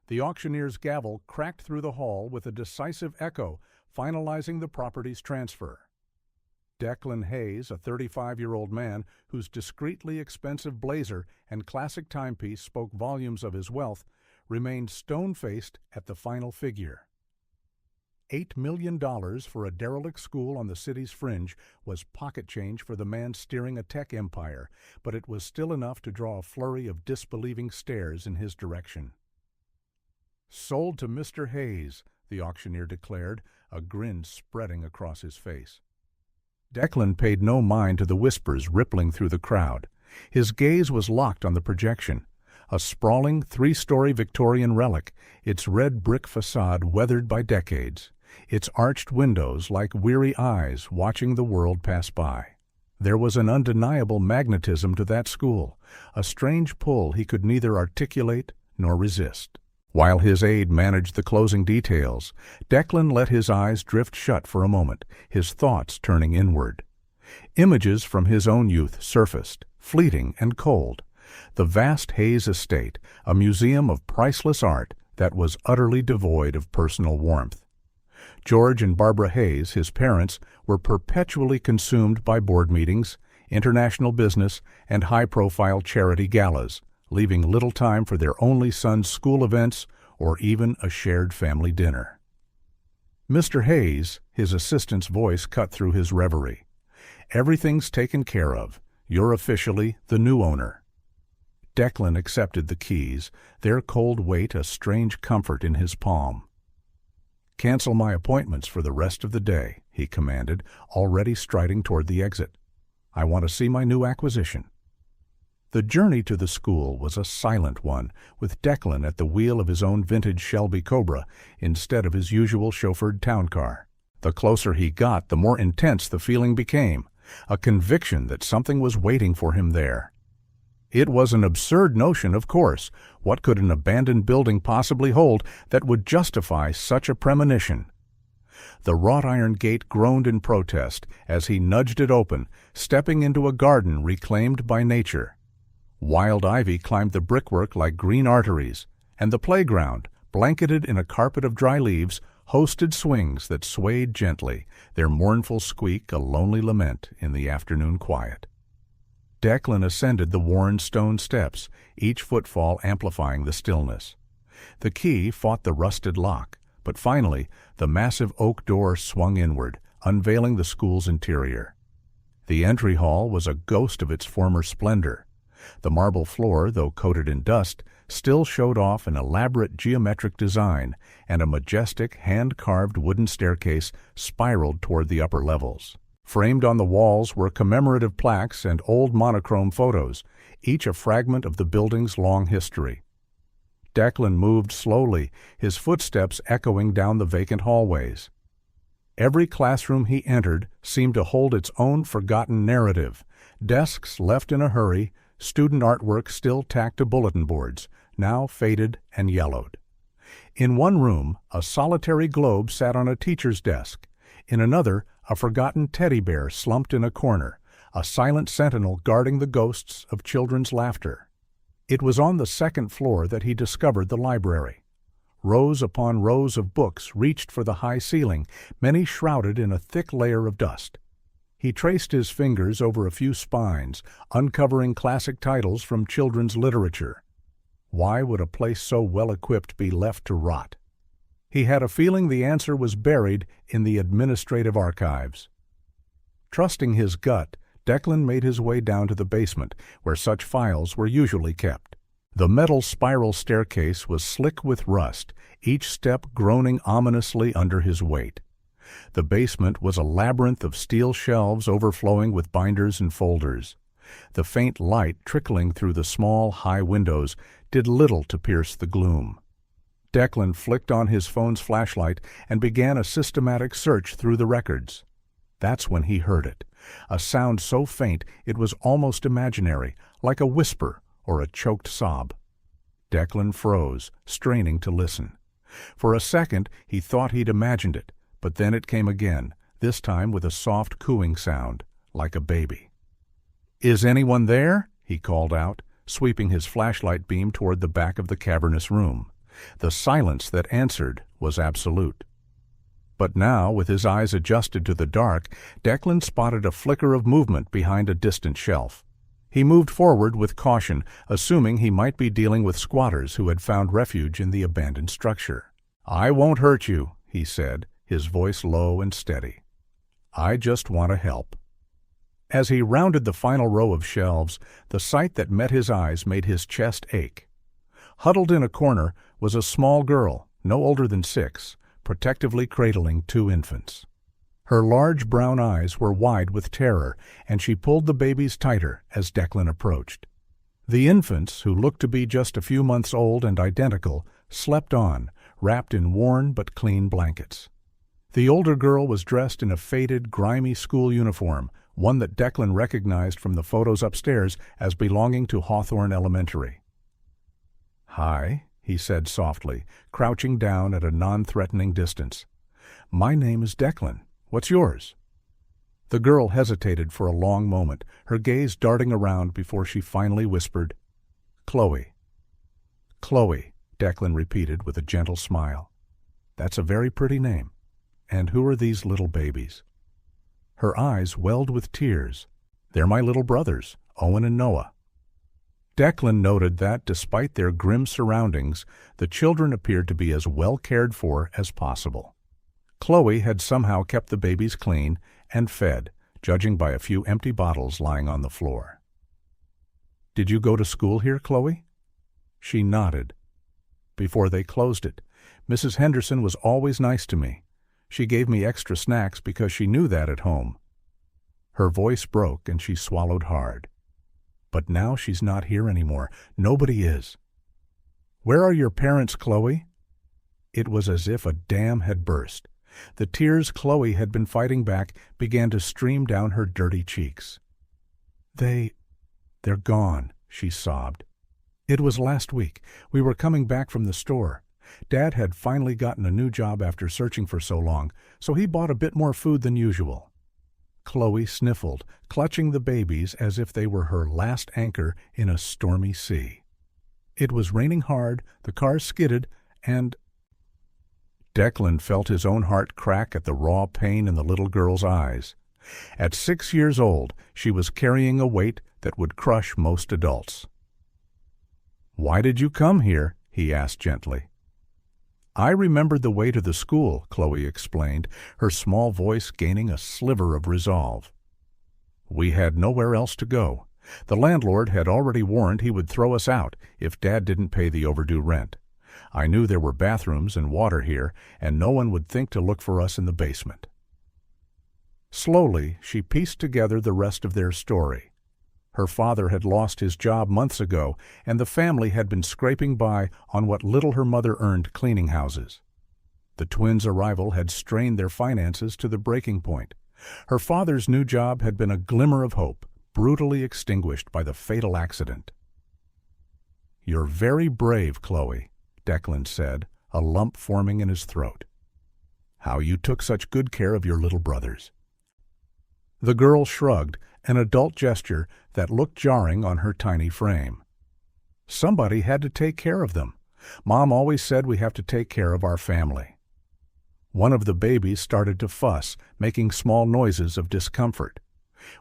The auctioneer's gavel cracked through the hall with a decisive echo, finalizing the property's transfer. Declan Hayes, a 35-year-old man whose discreetly expensive blazer and classic timepiece spoke volumes of his wealth, remained stone-faced at the final figure. $8 million for a derelict school on the city's fringe was pocket change for the man steering a tech empire, but it was still enough to draw a flurry of disbelieving stares in his direction. "Sold to Mr. Hayes," the auctioneer declared, a grin spreading across his face. Declan paid no mind to the whispers rippling through the crowd. His gaze was locked on the projection, a sprawling three-story Victorian relic, its red brick facade weathered by decades, its arched windows like weary eyes watching the world pass by. There was an undeniable magnetism to that school, a strange pull he could neither articulate nor resist. While his aide managed the closing details, Declan let his eyes drift shut for a moment, his thoughts turning inward. Images from his own youth surfaced, fleeting and cold. The vast Hayes estate, a museum of priceless art that was utterly devoid of personal warmth. George and Barbara Hayes, his parents, were perpetually consumed by board meetings, international business, and high-profile charity galas, leaving little time for their only son's school events or even a shared family dinner. "Mr. Hayes," his assistant's voice cut through his reverie. "Everything's taken care of. You're officially the new owner." Declan accepted the keys, their cold weight a strange comfort in his palm. "Cancel my appointments for the rest of the day," he commanded, already striding toward the exit. "I want to see my new acquisition." The journey to the school was a silent one, with Declan at the wheel of his own vintage Shelby Cobra instead of his usual chauffeured town car. The closer he got, the more intense the feeling became, a conviction that something was waiting for him there. It was an absurd notion, of course. What could an abandoned building possibly hold that would justify such a premonition? The wrought iron gate groaned in protest as he nudged it open, stepping into a garden reclaimed by nature. Wild ivy climbed the brickwork like green arteries, and the playground, blanketed in a carpet of dry leaves, hosted swings that swayed gently, their mournful squeak a lonely lament in the afternoon quiet. Declan ascended the worn stone steps, each footfall amplifying the stillness. The key fought the rusted lock, but finally the massive oak door swung inward, unveiling the school's interior. The entry hall was a ghost of its former splendor. The marble floor, though coated in dust, still showed off an elaborate geometric design, and a majestic, hand-carved wooden staircase spiraled toward the upper levels. Framed on the walls were commemorative plaques and old monochrome photos, each a fragment of the building's long history. Declan moved slowly, his footsteps echoing down the vacant hallways. Every classroom he entered seemed to hold its own forgotten narrative, desks left in a hurry, student artwork still tacked to bulletin boards, now faded and yellowed. In one room, a solitary globe sat on a teacher's desk. In another, a forgotten teddy bear slumped in a corner, a silent sentinel guarding the ghosts of children's laughter. It was on the second floor that he discovered the library. Rows upon rows of books reached for the high ceiling, many shrouded in a thick layer of dust. He traced his fingers over a few spines, uncovering classic titles from children's literature. Why would a place so well-equipped be left to rot? He had a feeling the answer was buried in the administrative archives. Trusting his gut, Declan made his way down to the basement, where such files were usually kept. The metal spiral staircase was slick with rust, each step groaning ominously under his weight. The basement was a labyrinth of steel shelves overflowing with binders and folders. The faint light trickling through the small, high windows did little to pierce the gloom. Declan flicked on his phone's flashlight and began a systematic search through the records. That's when he heard it, a sound so faint it was almost imaginary, like a whisper or a choked sob. Declan froze, straining to listen. For a second he thought he'd imagined it, but then it came again, this time with a soft cooing sound, like a baby. "Is anyone there?" he called out, sweeping his flashlight beam toward the back of the cavernous room. The silence that answered was absolute. But now, with his eyes adjusted to the dark, Declan spotted a flicker of movement behind a distant shelf. He moved forward with caution, assuming he might be dealing with squatters who had found refuge in the abandoned structure. "I won't hurt you," he said, his voice low and steady. "I just want to help." As he rounded the final row of shelves, the sight that met his eyes made his chest ache. Huddled in a corner was a small girl, no older than 6, protectively cradling 2 infants. Her large brown eyes were wide with terror, and she pulled the babies tighter as Declan approached. The infants, who looked to be just a few months old and identical, slept on, wrapped in worn but clean blankets. The older girl was dressed in a faded, grimy school uniform, one that Declan recognized from the photos upstairs as belonging to Hawthorne Elementary. "Hi," he said softly, crouching down at a non-threatening distance. "My name is Declan. What's yours?" The girl hesitated for a long moment, her gaze darting around before she finally whispered, "Chloe." "Chloe," Declan repeated with a gentle smile. "That's a very pretty name. And who are these little babies?" Her eyes welled with tears. "They're my little brothers, Owen and Noah." Declan noted that, despite their grim surroundings, the children appeared to be as well cared for as possible. Chloe had somehow kept the babies clean and fed, judging by a few empty bottles lying on the floor. "Did you go to school here, Chloe?" She nodded. "Before they closed it, Mrs. Henderson was always nice to me. She gave me extra snacks because she knew that at home." Her voice broke and she swallowed hard. "But now she's not here anymore. Nobody is." "Where are your parents, Chloe?" It was as if a dam had burst. The tears Chloe had been fighting back began to stream down her dirty cheeks. They're gone," she sobbed. "It was last week. We were coming back from the store. Dad had finally gotten a new job after searching for so long, so he bought a bit more food than usual." Chloe sniffled, clutching the babies as if they were her last anchor in a stormy sea. It was raining hard, the car skidded, and... Declan felt his own heart crack at the raw pain in the little girl's eyes. At 6 years old, she was carrying a weight that would crush most adults. "Why did you come here?" he asked gently. "I remembered the way to the school," Chloe explained, her small voice gaining a sliver of resolve. "We had nowhere else to go. The landlord had already warned he would throw us out if Dad didn't pay the overdue rent. I knew there were bathrooms and water here, and no one would think to look for us in the basement." Slowly, she pieced together the rest of their story. Her father had lost his job months ago, and the family had been scraping by on what little her mother earned cleaning houses. The twins' arrival had strained their finances to the breaking point. Her father's new job had been a glimmer of hope, brutally extinguished by the fatal accident. "You're very brave, Chloe," Declan said, a lump forming in his throat. "How you took such good care of your little brothers." The girl shrugged, an adult gesture that looked jarring on her tiny frame. "Somebody had to take care of them. Mom always said we have to take care of our family." One of the babies started to fuss, making small noises of discomfort.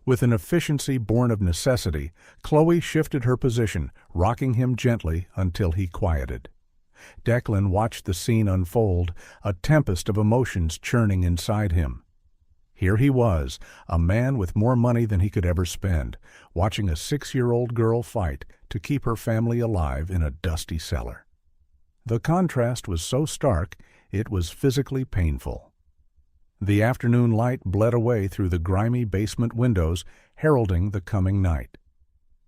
With an efficiency born of necessity, Chloe shifted her position, rocking him gently until he quieted. Declan watched the scene unfold, a tempest of emotions churning inside him. Here he was, a man with more money than he could ever spend, watching a 6-year-old girl fight to keep her family alive in a dusty cellar. The contrast was so stark, it was physically painful. The afternoon light bled away through the grimy basement windows, heralding the coming night.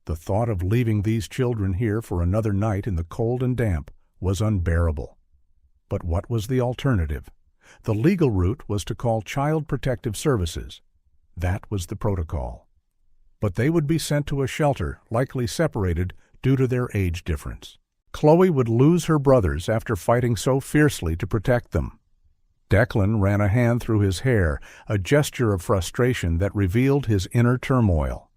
The thought of leaving these children here for another night in the cold and damp was unbearable. But what was the alternative? The legal route was to call Child Protective Services. That was the protocol. But they would be sent to a shelter, likely separated due to their age difference. Chloe would lose her brothers after fighting so fiercely to protect them. Declan ran a hand through his hair, a gesture of frustration that revealed his inner turmoil.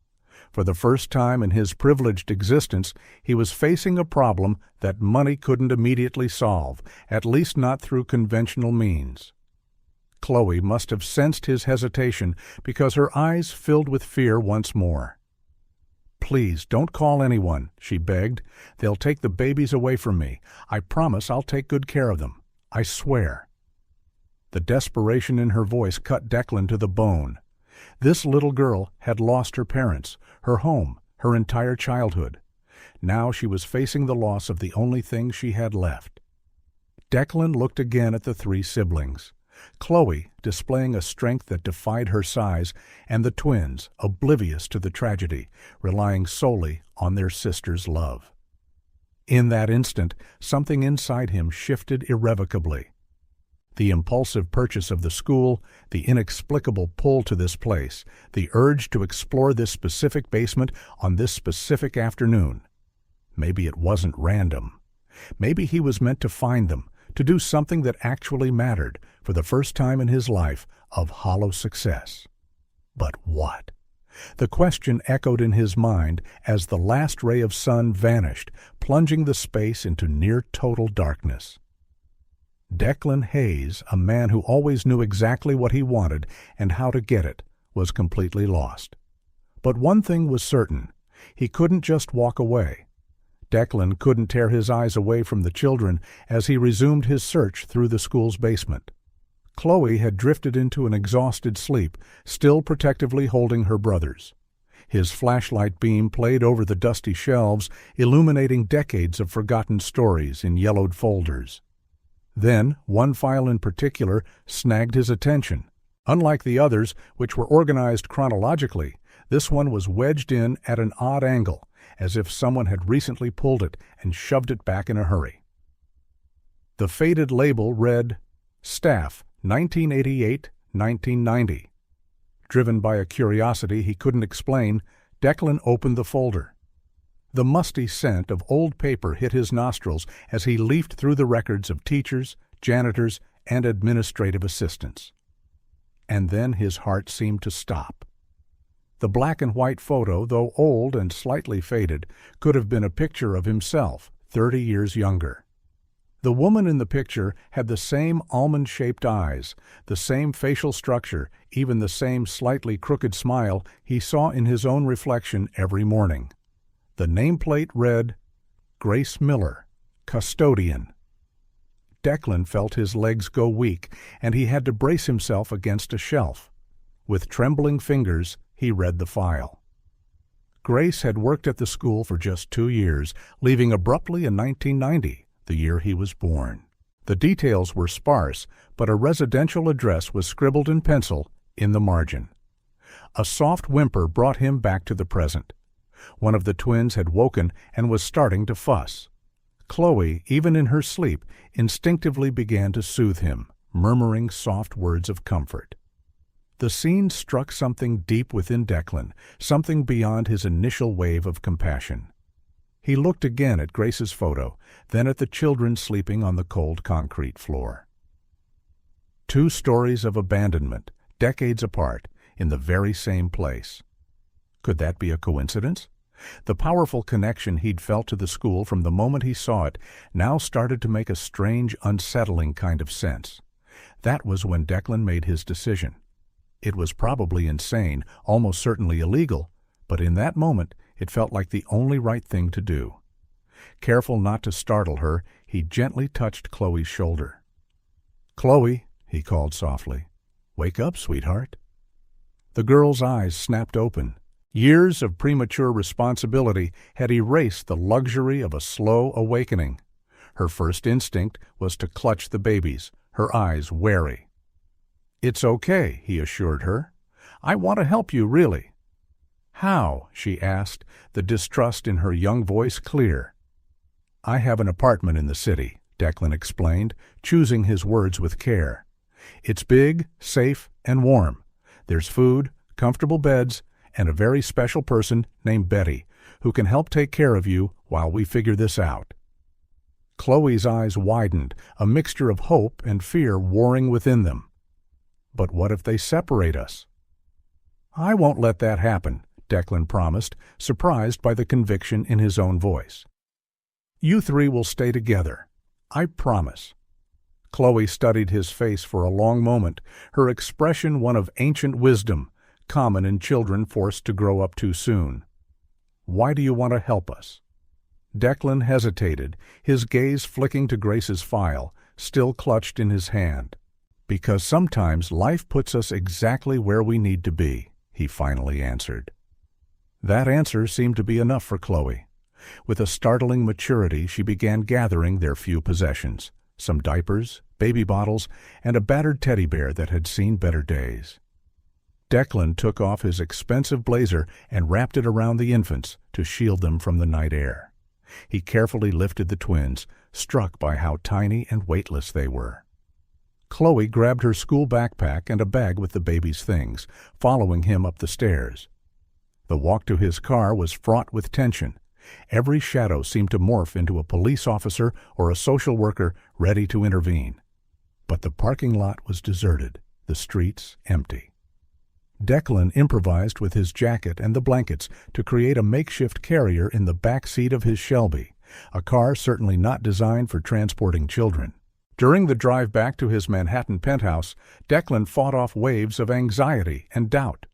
For the first time in his privileged existence, he was facing a problem that money couldn't immediately solve, at least not through conventional means. Chloe must have sensed his hesitation because her eyes filled with fear once more. "Please, don't call anyone," she begged. "They'll take the babies away from me. I promise I'll take good care of them. I swear." The desperation in her voice cut Declan to the bone. This little girl had lost her parents, her home, her entire childhood. Now she was facing the loss of the only thing she had left. Declan looked again at the three siblings. Chloe, displaying a strength that defied her size, and the twins, oblivious to the tragedy, relying solely on their sister's love. In that instant, something inside him shifted irrevocably. The impulsive purchase of the school, the inexplicable pull to this place, the urge to explore this specific basement on this specific afternoon. Maybe it wasn't random. Maybe he was meant to find them, to do something that actually mattered, for the first time in his life, of hollow success. But what? The question echoed in his mind as the last ray of sun vanished, plunging the space into near total darkness. Declan Hayes, a man who always knew exactly what he wanted and how to get it, was completely lost. But one thing was certain: he couldn't just walk away. Declan couldn't tear his eyes away from the children as he resumed his search through the school's basement. Chloe had drifted into an exhausted sleep, still protectively holding her brothers. His flashlight beam played over the dusty shelves, illuminating decades of forgotten stories in yellowed folders. Then, one file in particular snagged his attention. Unlike the others, which were organized chronologically, this one was wedged in at an odd angle, as if someone had recently pulled it and shoved it back in a hurry. The faded label read, "Staff, 1988-1990. Driven by a curiosity he couldn't explain, Declan opened the folder. The musty scent of old paper hit his nostrils as he leafed through the records of teachers, janitors, and administrative assistants. And then his heart seemed to stop. The black and white photo, though old and slightly faded, could have been a picture of himself, 30 years younger. The woman in the picture had the same almond-shaped eyes, the same facial structure, even the same slightly crooked smile he saw in his own reflection every morning. The nameplate read, "Grace Miller, Custodian." Declan felt his legs go weak, and he had to brace himself against a shelf. With trembling fingers, he read the file. Grace had worked at the school for just 2 years, leaving abruptly in 1990, the year he was born. The details were sparse, but a residential address was scribbled in pencil in the margin. A soft whimper brought him back to the present. One of the twins had woken and was starting to fuss. Chloe, even in her sleep, instinctively began to soothe him, murmuring soft words of comfort. The scene struck something deep within Declan, something beyond his initial wave of compassion. He looked again at Grace's photo, then at the children sleeping on the cold concrete floor. 2 stories of abandonment, decades apart, in the very same place. Could that be a coincidence? The powerful connection he'd felt to the school from the moment he saw it now started to make a strange, unsettling kind of sense. That was when Declan made his decision. It was probably insane, almost certainly illegal, but in that moment it felt like the only right thing to do. Careful not to startle her, he gently touched Chloe's shoulder. "Chloe," he called softly. "Wake up, sweetheart." The girl's eyes snapped open. Years of premature responsibility had erased the luxury of a slow awakening. Her first instinct was to clutch the babies, her eyes wary. "It's okay," he assured her. "I want to help you, really." "How?" she asked, the distrust in her young voice clear. "I have an apartment in the city," Declan explained, choosing his words with care. "It's big, safe, and warm. There's food, comfortable beds, and a very special person named Betty, who can help take care of you while we figure this out." Chloe's eyes widened, a mixture of hope and fear warring within them. "But what if they separate us?" "I won't let that happen," Declan promised, surprised by the conviction in his own voice. "You three will stay together. I promise." Chloe studied his face for a long moment, her expression one of ancient wisdom, common in children forced to grow up too soon. "Why do you want to help us?" Declan hesitated, his gaze flicking to Grace's file, still clutched in his hand. "Because sometimes life puts us exactly where we need to be," he finally answered. That answer seemed to be enough for Chloe. With a startling maturity, she began gathering their few possessions, some diapers, baby bottles, and a battered teddy bear that had seen better days. Declan took off his expensive blazer and wrapped it around the infants to shield them from the night air. He carefully lifted the twins, struck by how tiny and weightless they were. Chloe grabbed her school backpack and a bag with the baby's things, following him up the stairs. The walk to his car was fraught with tension. Every shadow seemed to morph into a police officer or a social worker ready to intervene. But the parking lot was deserted, the streets empty. Declan improvised with his jacket and the blankets to create a makeshift carrier in the back seat of his Shelby, a car certainly not designed for transporting children. During the drive back to his Manhattan penthouse, Declan fought off waves of anxiety and doubt.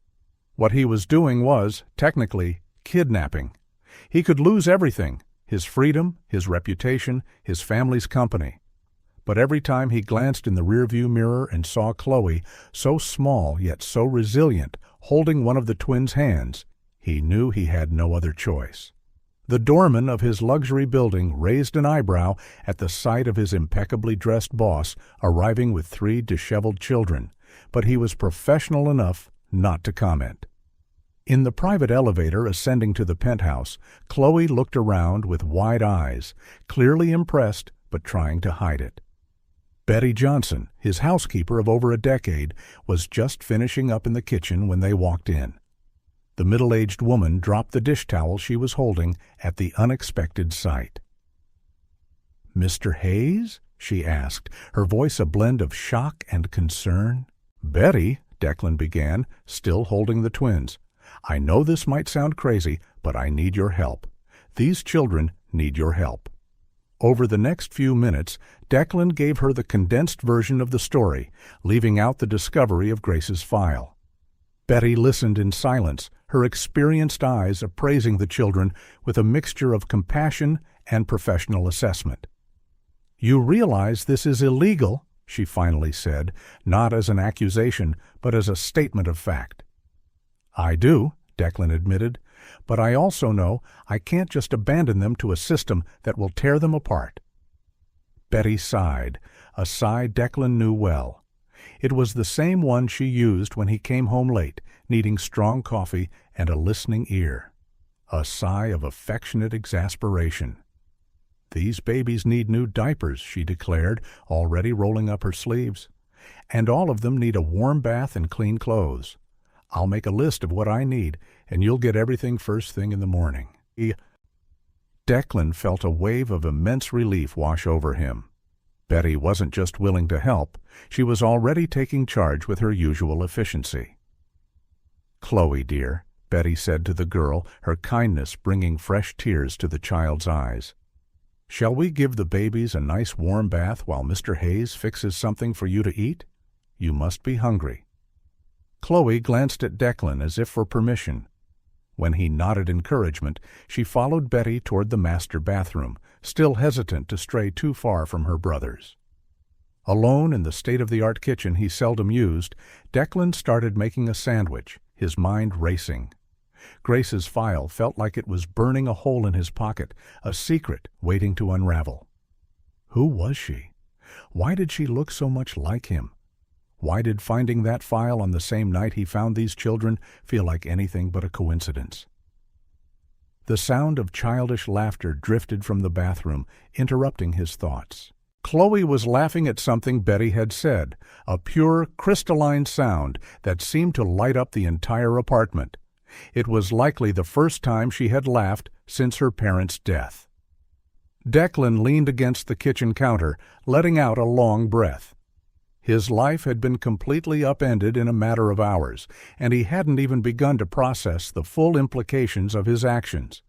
What he was doing was, technically, kidnapping. He could lose everything, his freedom, his reputation, his family's company. But every time he glanced in the rearview mirror and saw Chloe, so small yet so resilient, holding one of the twins' hands, he knew he had no other choice. The doorman of his luxury building raised an eyebrow at the sight of his impeccably dressed boss arriving with 3 disheveled children, but he was professional enough not to comment. In the private elevator ascending to the penthouse, Chloe looked around with wide eyes, clearly impressed but trying to hide it. Betty Johnson, his housekeeper of over a decade, was just finishing up in the kitchen when they walked in. The middle-aged woman dropped the dish towel she was holding at the unexpected sight. "Mr. Hayes?" she asked, her voice a blend of shock and concern. "Betty," Declan began, still holding the twins, "I know this might sound crazy, but I need your help. These children need your help." Over the next few minutes, Declan gave her the condensed version of the story, leaving out the discovery of Grace's file. Betty listened in silence, her experienced eyes appraising the children with a mixture of compassion and professional assessment. "You realize this is illegal," she finally said, not as an accusation, but as a statement of fact. "I do," Declan admitted, "but I also know I can't just abandon them to a system that will tear them apart." Betty sighed, a sigh Declan knew well. It was the same one she used when he came home late, needing strong coffee and a listening ear. A sigh of affectionate exasperation. "These babies need new diapers," she declared, already rolling up her sleeves. "And all of them need a warm bath and clean clothes. I'll make a list of what I need, and you'll get everything first thing in the morning." Declan felt a wave of immense relief wash over him. Betty wasn't just willing to help, she was already taking charge with her usual efficiency. "Chloe, dear," Betty said to the girl, her kindness bringing fresh tears to the child's eyes. "Shall we give the babies a nice warm bath while Mr. Hayes fixes something for you to eat? You must be hungry." Chloe glanced at Declan as if for permission. When he nodded encouragement, she followed Betty toward the master bathroom, still hesitant to stray too far from her brothers. Alone in the state-of-the-art kitchen he seldom used, Declan started making a sandwich, his mind racing. Grace's file felt like it was burning a hole in his pocket, a secret waiting to unravel. Who was she? Why did she look so much like him? Why did finding that file on the same night he found these children feel like anything but a coincidence? The sound of childish laughter drifted from the bathroom, interrupting his thoughts. Chloe was laughing at something Betty had said, a pure, crystalline sound that seemed to light up the entire apartment. It was likely the first time she had laughed since her parents' death. Declan leaned against the kitchen counter, letting out a long breath. His life had been completely upended in a matter of hours, and he hadn't even begun to process the full implications of his actions.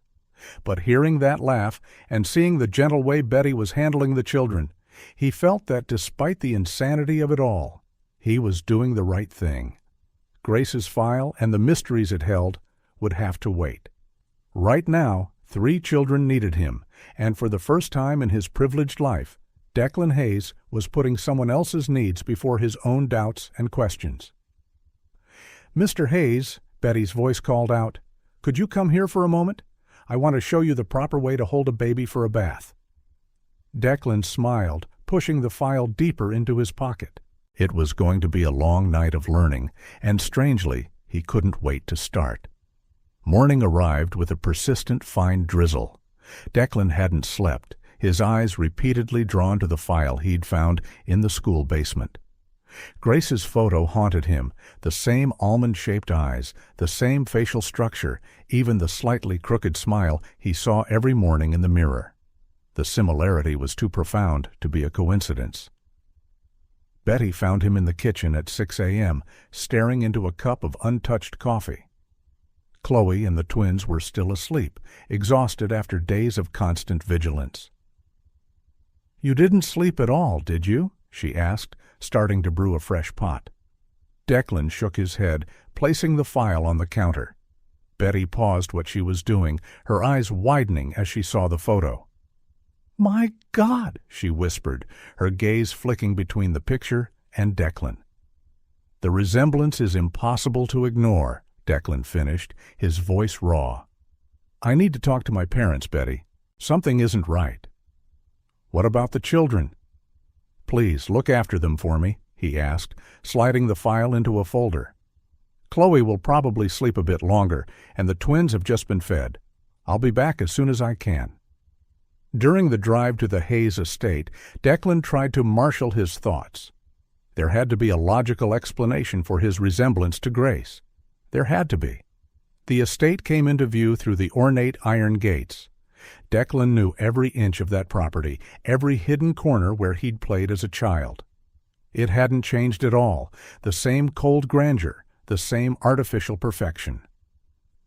But hearing that laugh and seeing the gentle way Betty was handling the children, he felt that despite the insanity of it all, he was doing the right thing. Grace's file and the mysteries it held would have to wait. Right now, 3 children needed him, and for the first time in his privileged life, Declan Hayes was putting someone else's needs before his own doubts and questions. "Mr. Hayes," Betty's voice called out, "could you come here for a moment? I want to show you the proper way to hold a baby for a bath." Declan smiled, pushing the file deeper into his pocket. It was going to be a long night of learning, and strangely, he couldn't wait to start. Morning arrived with a persistent fine drizzle. Declan hadn't slept, his eyes repeatedly drawn to the file he'd found in the school basement. Grace's photo haunted him, the same almond-shaped eyes, the same facial structure, even the slightly crooked smile he saw every morning in the mirror. The similarity was too profound to be a coincidence. Betty found him in the kitchen at 6 a.m., staring into a cup of untouched coffee. Chloe and the twins were still asleep, exhausted after days of constant vigilance. "You didn't sleep at all, did you?" she asked, starting to brew a fresh pot. Declan shook his head, placing the file on the counter. Betty paused what she was doing, her eyes widening as she saw the photo. "My God!" she whispered, her gaze flicking between the picture and Declan. "The resemblance is impossible to ignore," Declan finished, his voice raw. "I need to talk to my parents, Betty. Something isn't right." "What about the children?" "Please, look after them for me," he asked, sliding the file into a folder. "Chloe will probably sleep a bit longer, and the twins have just been fed. I'll be back as soon as I can." During the drive to the Hayes estate, Declan tried to marshal his thoughts. There had to be a logical explanation for his resemblance to Grace. There had to be. The estate came into view through the ornate iron gates. Declan knew every inch of that property, every hidden corner where he'd played as a child. It hadn't changed at all, the same cold grandeur, the same artificial perfection.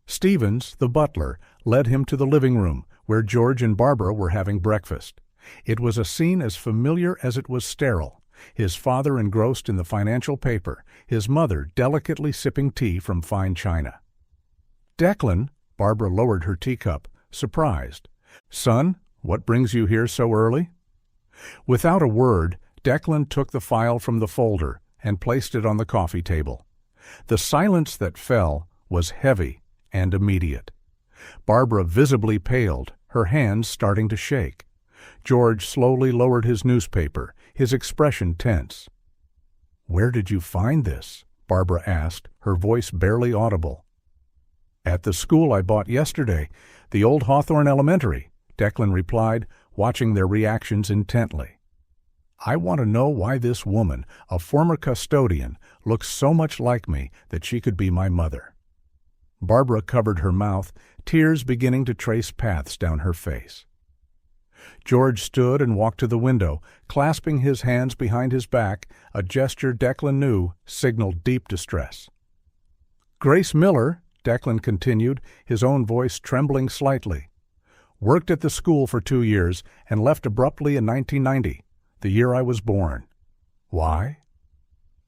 Stevens, the butler, led him to the living room, where George and Barbara were having breakfast. It was a scene as familiar as it was sterile, his father engrossed in the financial paper, his mother delicately sipping tea from fine china. "Declan," Barbara lowered her teacup, surprised. "Son, what brings you here so early?" Without a word, Declan took the file from the folder and placed it on the coffee table. The silence that fell was heavy and immediate. Barbara visibly paled, her hands starting to shake. George slowly lowered his newspaper, his expression tense. "Where did you find this?" Barbara asked, her voice barely audible. "At the school I bought yesterday, the old Hawthorne Elementary," Declan replied, watching their reactions intently. "I want to know why this woman, a former custodian, looks so much like me that she could be my mother." Barbara covered her mouth, tears beginning to trace paths down her face. George stood and walked to the window, clasping his hands behind his back, a gesture Declan knew signaled deep distress. "Grace Miller," Declan continued, his own voice trembling slightly, "worked at the school for 2 years and left abruptly in 1990, the year I was born. Why?"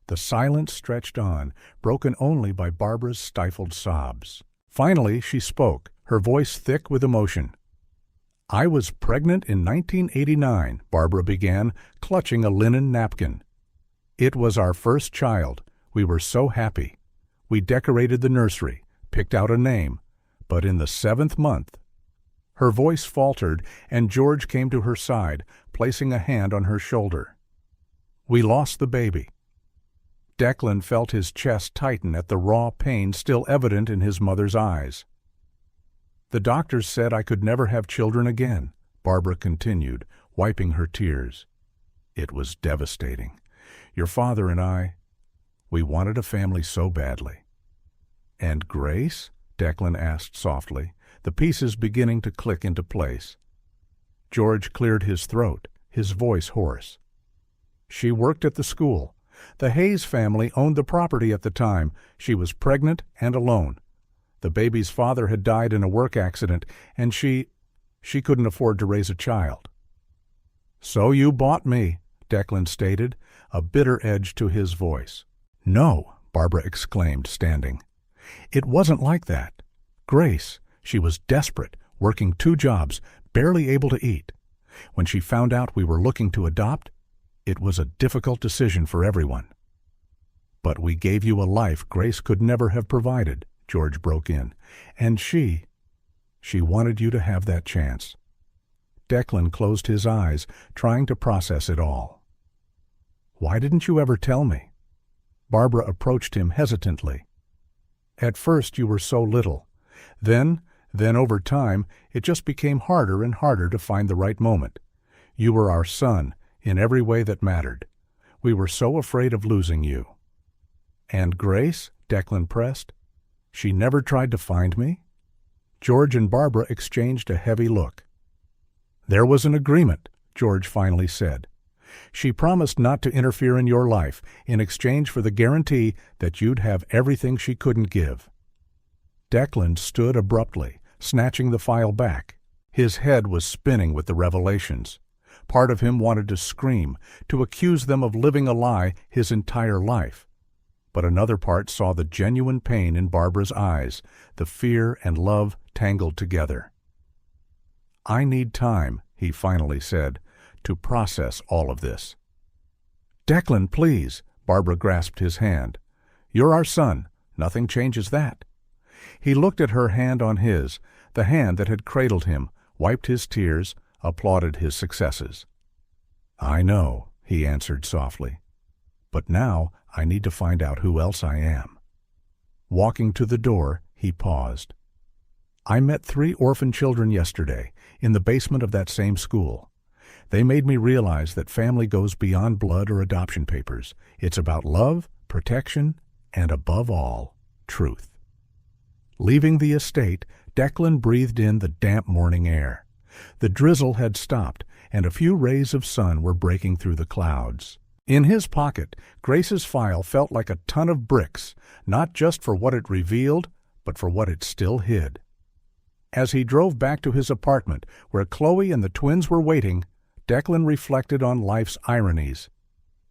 The silence stretched on, broken only by Barbara's stifled sobs. Finally, she spoke, her voice thick with emotion. "I was pregnant in 1989, Barbara began, clutching a linen napkin. "It was our first child. We were so happy. We decorated the nursery, picked out a name, but in the 7th month..." Her voice faltered, and George came to her side, placing a hand on her shoulder. "We lost the baby." Declan felt his chest tighten at the raw pain still evident in his mother's eyes. "The doctors said I could never have children again," Barbara continued, wiping her tears. "It was devastating. Your father and we wanted a family so badly." "And Grace?" Declan asked softly, the pieces beginning to click into place. George cleared his throat, his voice hoarse. "She worked at the school. The Hayes family owned the property at the time. She was pregnant and alone. The baby's father had died in a work accident, and she couldn't afford to raise a child. "So you bought me," Declan stated, a bitter edge to his voice. "No," Barbara exclaimed, standing. "It wasn't like that. Grace, she was desperate, working 2 jobs, barely able to eat. When she found out we were looking to adopt, it was a difficult decision for everyone." "But we gave you a life Grace could never have provided," George broke in, "and she wanted you to have that chance." Declan closed his eyes, trying to process it all. "Why didn't you ever tell me?" Barbara approached him hesitantly. "At first you were so little. Then over time, it just became harder and harder to find the right moment. You were our son, in every way that mattered. We were so afraid of losing you." "And Grace?" Declan pressed. "She never tried to find me?" George and Barbara exchanged a heavy look. "There was an agreement," George finally said. "She promised not to interfere in your life in exchange for the guarantee that you'd have everything she couldn't give." Declan stood abruptly, snatching the file back. His head was spinning with the revelations. Part of him wanted to scream, to accuse them of living a lie his entire life. But another part saw the genuine pain in Barbara's eyes, the fear and love tangled together. "I need time," he finally said, "to process all of this." "Declan, please," Barbara grasped his hand. "You're our son. Nothing changes that." He looked at her hand on his, the hand that had cradled him, wiped his tears, applauded his successes. "I know," he answered softly. "But now I need to find out who else I am." Walking to the door, he paused. "I met 3 orphan children yesterday, in the basement of that same school. They made me realize that family goes beyond blood or adoption papers. It's about love, protection, and above all, truth." Leaving the estate, Declan breathed in the damp morning air. The drizzle had stopped, and a few rays of sun were breaking through the clouds. In his pocket, Grace's file felt like a ton of bricks, not just for what it revealed, but for what it still hid. As he drove back to his apartment, where Chloe and the twins were waiting, Declan reflected on life's ironies.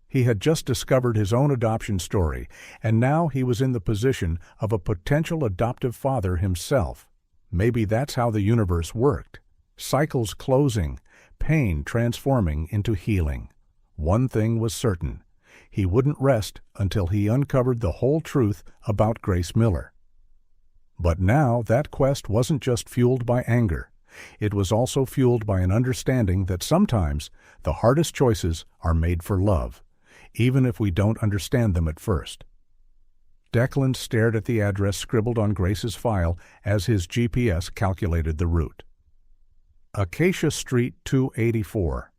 He had just discovered his own adoption story, and now he was in the position of a potential adoptive father himself. Maybe that's how the universe worked. Cycles closing, pain transforming into healing. One thing was certain. He wouldn't rest until he uncovered the whole truth about Grace Miller. But now that quest wasn't just fueled by anger. It was also fueled by an understanding that sometimes the hardest choices are made for love, even if we don't understand them at first. Declan stared at the address scribbled on Grace's file as his GPS calculated the route. Acacia Street 284,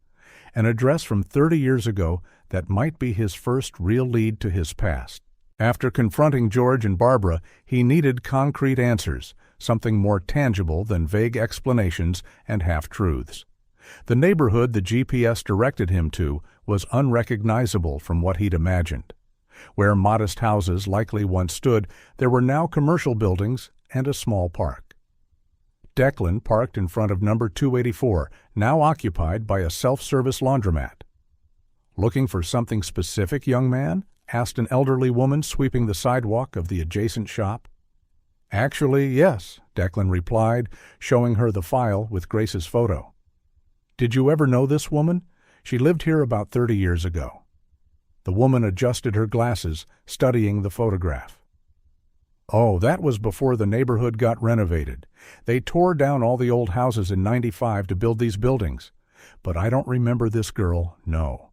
an address from 30 years ago that might be his first real lead to his past. After confronting George and Barbara, he needed concrete answers, something more tangible than vague explanations and half-truths. The neighborhood the GPS directed him to was unrecognizable from what he'd imagined. Where modest houses likely once stood, there were now commercial buildings and a small park. Declan parked in front of number 284, now occupied by a self-service laundromat. "Looking for something specific, young man?" asked an elderly woman sweeping the sidewalk of the adjacent shop. "Actually, yes," Declan replied, showing her the file with Grace's photo. "Did you ever know this woman? She lived here about 30 years ago." The woman adjusted her glasses, studying the photograph. "Oh, that was before the neighborhood got renovated. They tore down all the old houses in '95 to build these buildings. But I don't remember this girl, no."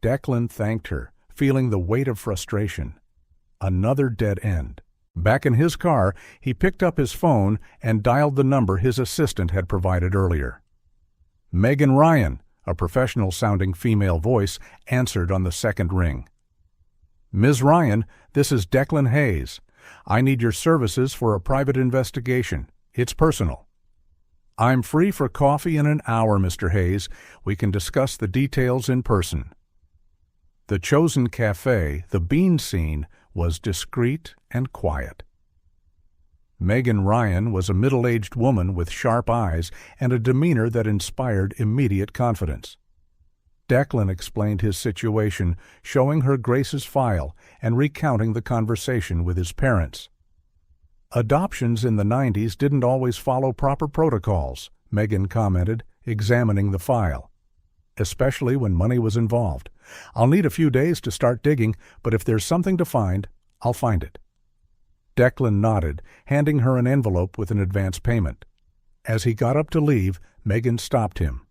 Declan thanked her, feeling the weight of frustration. Another dead end. Back in his car, he picked up his phone and dialed the number his assistant had provided earlier. Megan Ryan, a professional-sounding female voice, answered on the second ring. "Ms. Ryan, this is Declan Hayes. I need your services for a private investigation. It's personal." "I'm free for coffee in an hour, Mr. Hayes. We can discuss the details in person." The chosen cafe, the bean scene, was discreet and quiet. Megan Ryan was a middle-aged woman with sharp eyes and a demeanor that inspired immediate confidence. Declan explained his situation, showing her Grace's file and recounting the conversation with his parents. Adoptions in the 90s didn't always follow proper protocols, Megan commented, examining the file. Especially when money was involved. I'll need a few days to start digging, but if there's something to find, I'll find it. Declan nodded, handing her an envelope with an advance payment. As he got up to leave, Megan stopped him.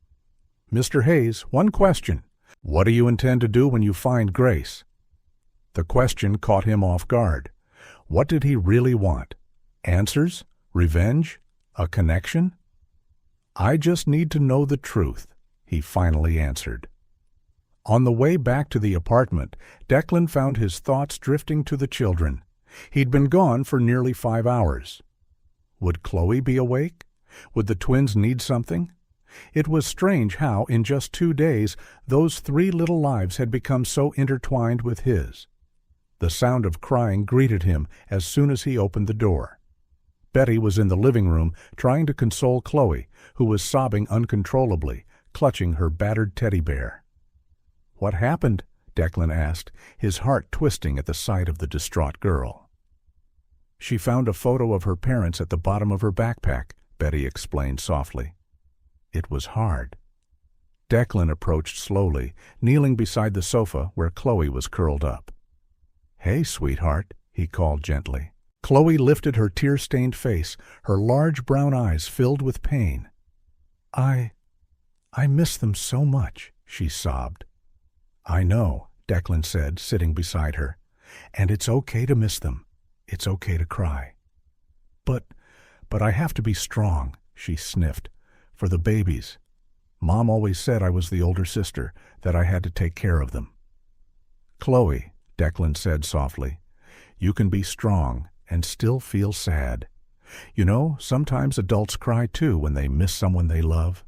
"Mr. Hayes, one question. What do you intend to do when you find Grace?" The question caught him off guard. What did he really want? Answers? Revenge? A connection? "I just need to know the truth," he finally answered. On the way back to the apartment, Declan found his thoughts drifting to the children. He'd been gone for nearly 5 hours. Would Chloe be awake? Would the twins need something? It was strange how, in just 2 days, those 3 little lives had become so intertwined with his. The sound of crying greeted him as soon as he opened the door. Betty was in the living room trying to console Chloe, who was sobbing uncontrollably, clutching her battered teddy bear. "What happened?" Declan asked, his heart twisting at the sight of the distraught girl. "She found a photo of her parents at the bottom of her backpack," Betty explained softly. It was hard. Declan approached slowly, kneeling beside the sofa where Chloe was curled up. "Hey, sweetheart," he called gently. Chloe lifted her tear-stained face, her large brown eyes filled with pain. I miss them so much," she sobbed. "I know," Declan said, sitting beside her. "And it's okay to miss them. It's okay to cry." But I have to be strong," she sniffed. "For the babies. Mom always said I was the older sister, that I had to take care of them." "Chloe," Declan said softly, "you can be strong and still feel sad. You know, sometimes adults cry too when they miss someone they love."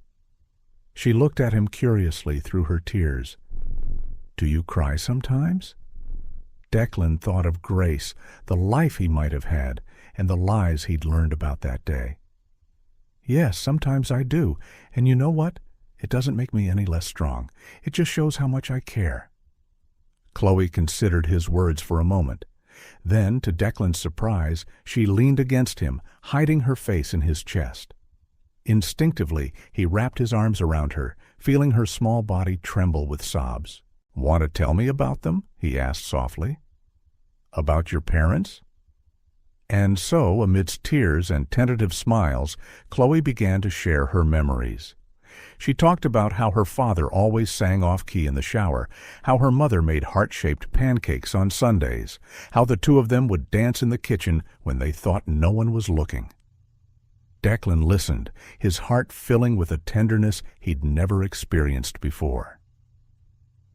She looked at him curiously through her tears. "Do you cry sometimes?" Declan thought of Grace, the life he might have had, and the lies he'd learned about that day. "Yes, sometimes I do, and you know what? It doesn't make me any less strong. It just shows how much I care." Chloe considered his words for a moment. Then, to Declan's surprise, she leaned against him, hiding her face in his chest. Instinctively, he wrapped his arms around her, feeling her small body tremble with sobs. "Want to tell me about them?" he asked softly. "About your parents?" And so, amidst tears and tentative smiles, Chloe began to share her memories. She talked about how her father always sang off-key in the shower, how her mother made heart-shaped pancakes on Sundays, how the two of them would dance in the kitchen when they thought no one was looking. Declan listened, his heart filling with a tenderness he'd never experienced before.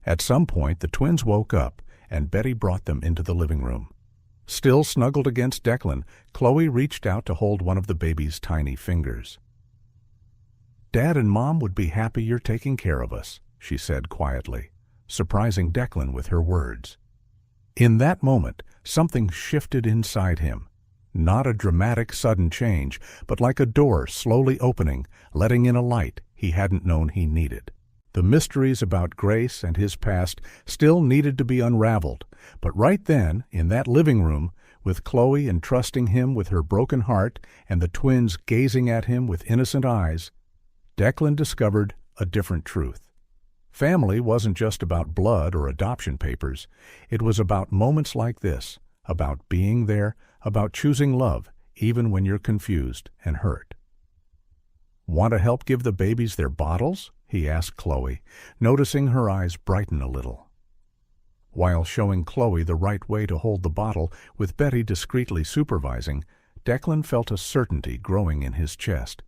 At some point, the twins woke up, and Betty brought them into the living room. Still snuggled against Declan, Chloe reached out to hold one of the baby's tiny fingers. "Dad and Mom would be happy you're taking care of us," she said quietly, surprising Declan with her words. In that moment, something shifted inside him. Not a dramatic sudden change, but like a door slowly opening, letting in a light he hadn't known he needed. The mysteries about Grace and his past still needed to be unraveled, but right then, in that living room, with Chloe entrusting him with her broken heart and the twins gazing at him with innocent eyes, Declan discovered a different truth. Family wasn't just about blood or adoption papers. It was about moments like this, about being there, about choosing love, even when you're confused and hurt. "Want to help give the babies their bottles?" he asked Chloe, noticing her eyes brighten a little. While showing Chloe the right way to hold the bottle, with Betty discreetly supervising, Declan felt a certainty growing in his chest.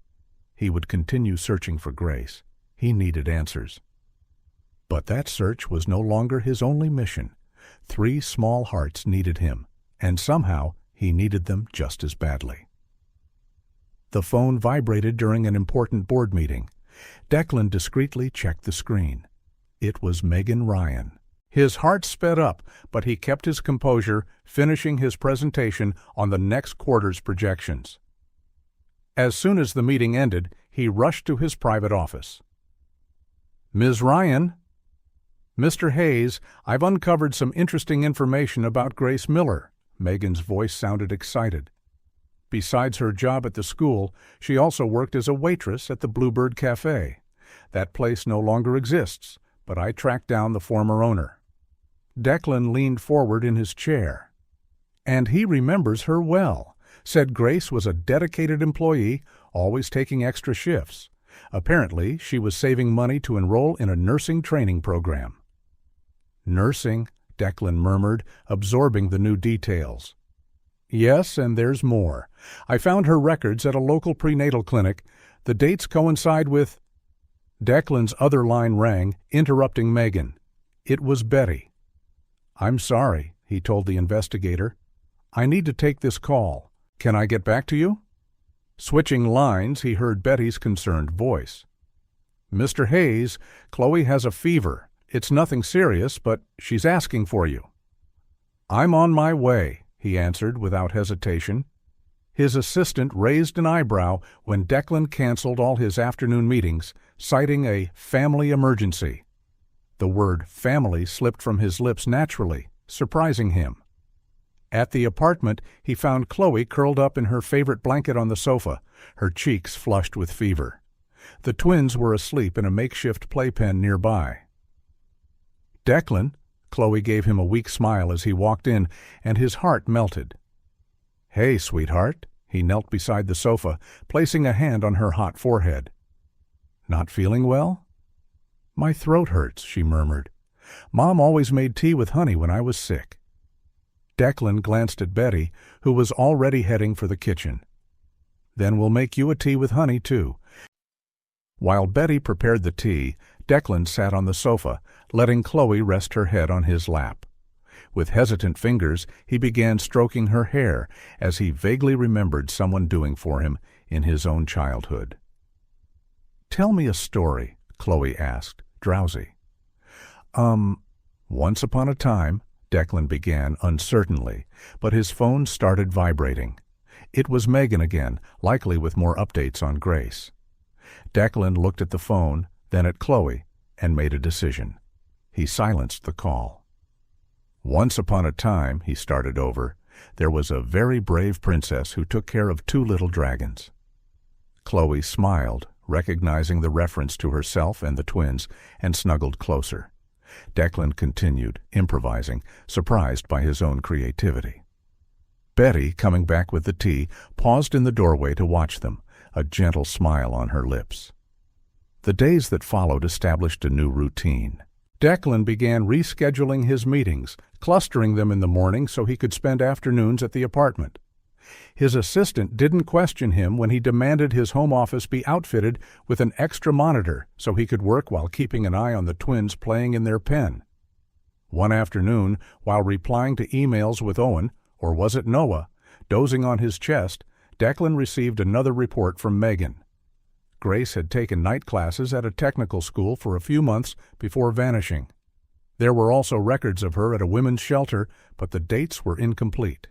He would continue searching for Grace. He needed answers. But that search was no longer his only mission. 3 small hearts needed him, and somehow he needed them just as badly. The phone vibrated during an important board meeting. Declan discreetly checked the screen. It was Megan Ryan. His heart sped up, but he kept his composure, finishing his presentation on the next quarter's projections. As soon as the meeting ended, he rushed to his private office. "Ms. Ryan?" "Mr. Hayes, I've uncovered some interesting information about Grace Miller." Megan's voice sounded excited. Besides her job at the school, she also worked as a waitress at the Bluebird Cafe. That place no longer exists, but I tracked down the former owner. Declan leaned forward in his chair. "And he remembers her well. Said Grace was a dedicated employee, always taking extra shifts. Apparently, she was saving money to enroll in a nursing training program." "Nursing," Declan murmured, absorbing the new details. "Yes, and there's more. I found her records at a local prenatal clinic. The dates coincide with—" Declan's other line rang, interrupting Megan. It was Betty. "I'm sorry," he told the investigator. "I need to take this call. Can I get back to you?" Switching lines, he heard Betty's concerned voice. "Mr. Hayes, Chloe has a fever. It's nothing serious, but she's asking for you." "I'm on my way," he answered without hesitation. His assistant raised an eyebrow when Declan canceled all his afternoon meetings, citing a family emergency. The word family slipped from his lips naturally, surprising him. At the apartment, he found Chloe curled up in her favorite blanket on the sofa, her cheeks flushed with fever. The twins were asleep in a makeshift playpen nearby. "Declan," Chloe gave him a weak smile as he walked in, and his heart melted. "Hey, sweetheart." He knelt beside the sofa, placing a hand on her hot forehead. "Not feeling well?" "My throat hurts," she murmured. "Mom always made tea with honey when I was sick." Declan glanced at Betty, who was already heading for the kitchen. "Then we'll make you a tea with honey, too." While Betty prepared the tea, Declan sat on the sofa, letting Chloe rest her head on his lap. With hesitant fingers, he began stroking her hair as he vaguely remembered someone doing for him in his own childhood. "Tell me a story," Chloe asked, drowsy. Once upon a time," Declan began uncertainly, but his phone started vibrating. It was Megan again, likely with more updates on Grace. Declan looked at the phone, then at Chloe, and made a decision. He silenced the call. "Once upon a time," he started over, "there was a very brave princess who took care of 2 little dragons." Chloe smiled, recognizing the reference to herself and the twins, and snuggled closer. Declan continued, improvising, surprised by his own creativity. Betty, coming back with the tea, paused in the doorway to watch them, a gentle smile on her lips. The days that followed established a new routine. Declan began rescheduling his meetings, clustering them in the morning so he could spend afternoons at the apartment. His assistant didn't question him when he demanded his home office be outfitted with an extra monitor so he could work while keeping an eye on the twins playing in their pen. One afternoon, while replying to emails with Owen, or was it Noah, dozing on his chest, Declan received another report from Megan. Grace had taken night classes at a technical school for a few months before vanishing. There were also records of her at a women's shelter, but the dates were incomplete.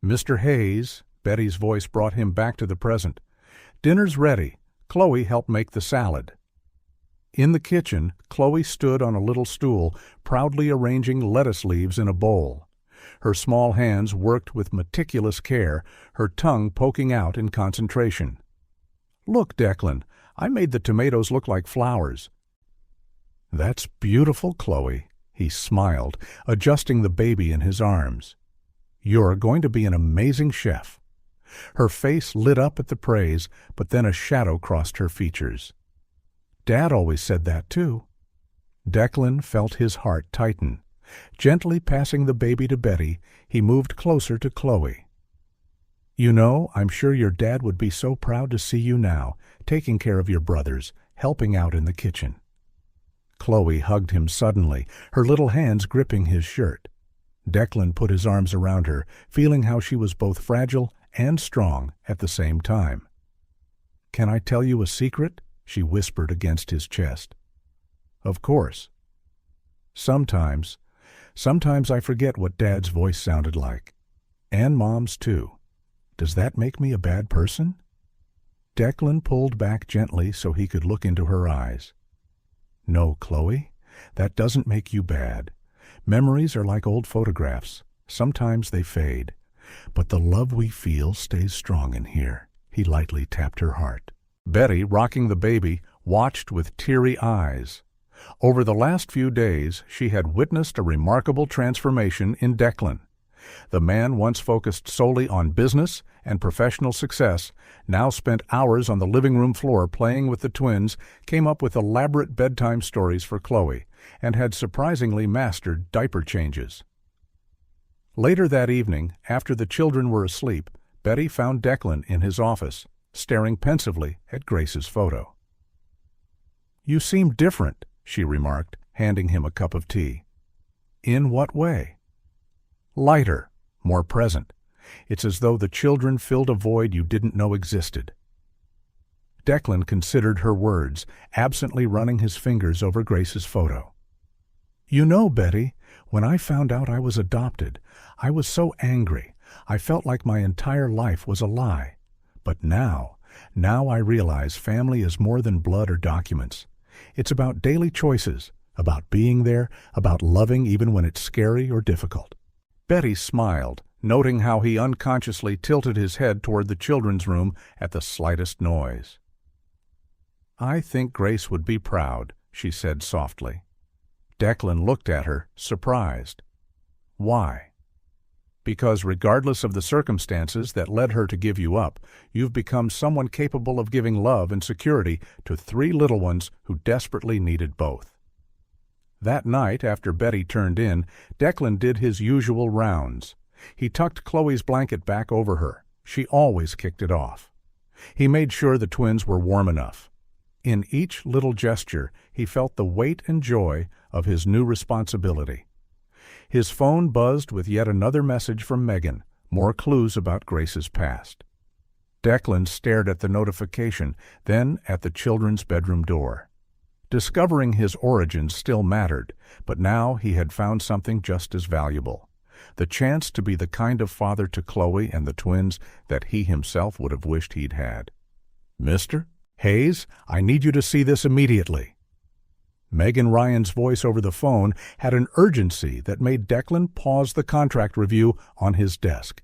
"Mr. Hayes," Betty's voice brought him back to the present. "Dinner's ready. Chloe helped make the salad." In the kitchen, Chloe stood on a little stool, proudly arranging lettuce leaves in a bowl. Her small hands worked with meticulous care, her tongue poking out in concentration. "Look, Declan, I made the tomatoes look like flowers." "That's beautiful, Chloe," he smiled, adjusting the baby in his arms. "You're going to be an amazing chef." Her face lit up at the praise, but then a shadow crossed her features. "Dad always said that, too." Declan felt his heart tighten. Gently passing the baby to Betty, he moved closer to Chloe. "You know, I'm sure your dad would be so proud to see you now, taking care of your brothers, helping out in the kitchen." Chloe hugged him suddenly, her little hands gripping his shirt. Declan put his arms around her, feeling how she was both fragile and strong at the same time. "Can I tell you a secret?" she whispered against his chest. "Of course." Sometimes. Sometimes I forget what Dad's voice sounded like. And Mom's too. Does that make me a bad person? Declan pulled back gently so he could look into her eyes. No, Chloe, that doesn't make you bad. Memories are like old photographs. Sometimes they fade. But the love we feel stays strong in here. He lightly tapped her heart. Betty, rocking the baby, watched with teary eyes. Over the last few days, she had witnessed a remarkable transformation in Declan. The man once focused solely on business and professional success, now spent hours on the living room floor playing with the twins, came up with elaborate bedtime stories for Chloe, and had surprisingly mastered diaper changes. Later that evening, after the children were asleep, Betty found Declan in his office, staring pensively at Grace's photo. "You seem different," she remarked, handing him a cup of tea. "In what way?" "Lighter, more present. It's as though the children filled a void you didn't know existed." Declan considered her words, absently running his fingers over Grace's photo. "You know, Betty, when I found out I was adopted, I was so angry. I felt like my entire life was a lie. But now I realize family is more than blood or documents. It's about daily choices, about being there, about loving even when it's scary or difficult." Betty smiled, noting how he unconsciously tilted his head toward the children's room at the slightest noise. "I think Grace would be proud," she said softly. Declan looked at her, surprised. "Why?" "Because regardless of the circumstances that led her to give you up, you've become someone capable of giving love and security to 3 little ones who desperately needed both." That night, after Betty turned in, Declan did his usual rounds. He tucked Chloe's blanket back over her. She always kicked it off. He made sure the twins were warm enough. In each little gesture, he felt the weight and joy of his new responsibility. His phone buzzed with yet another message from Megan, more clues about Grace's past. Declan stared at the notification, then at the children's bedroom door. Discovering his origins still mattered, but now he had found something just as valuable: the chance to be the kind of father to Chloe and the twins that he himself would have wished he'd had. "Mr. Hayes, I need you to see this immediately." Megan Ryan's voice over the phone had an urgency that made Declan pause the contract review on his desk.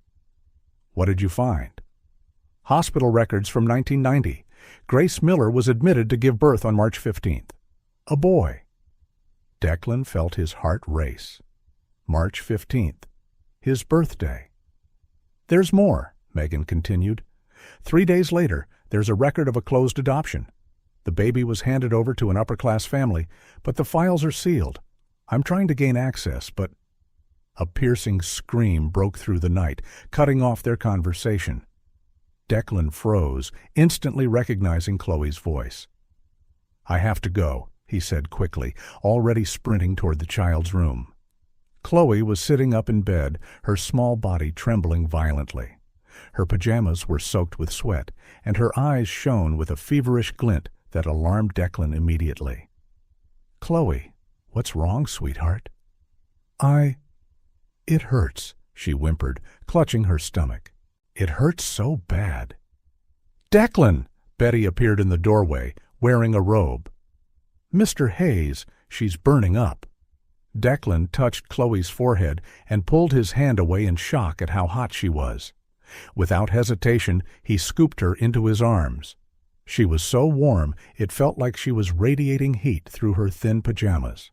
"What did you find?" "Hospital records from 1990. Grace Miller was admitted to give birth on March 15th. A boy." Declan felt his heart race. March 15th. His birthday. "There's more," Megan continued. 3 days later, there's a record of a closed adoption. The baby was handed over to an upper-class family, but the files are sealed. I'm trying to gain access, but—" A piercing scream broke through the night, cutting off their conversation. Declan froze, instantly recognizing Chloe's voice. "I have to go," he said quickly, already sprinting toward the child's room. Chloe was sitting up in bed, her small body trembling violently. Her pajamas were soaked with sweat, and her eyes shone with a feverish glint that alarmed Declan immediately. "Chloe, what's wrong, sweetheart?" It hurts," she whimpered, clutching her stomach. "It hurts so bad." "Declan!" Betty appeared in the doorway, wearing a robe. "Mr. Hayes, she's burning up." Declan touched Chloe's forehead and pulled his hand away in shock at how hot she was. Without hesitation, he scooped her into his arms. She was so warm it felt like she was radiating heat through her thin pajamas.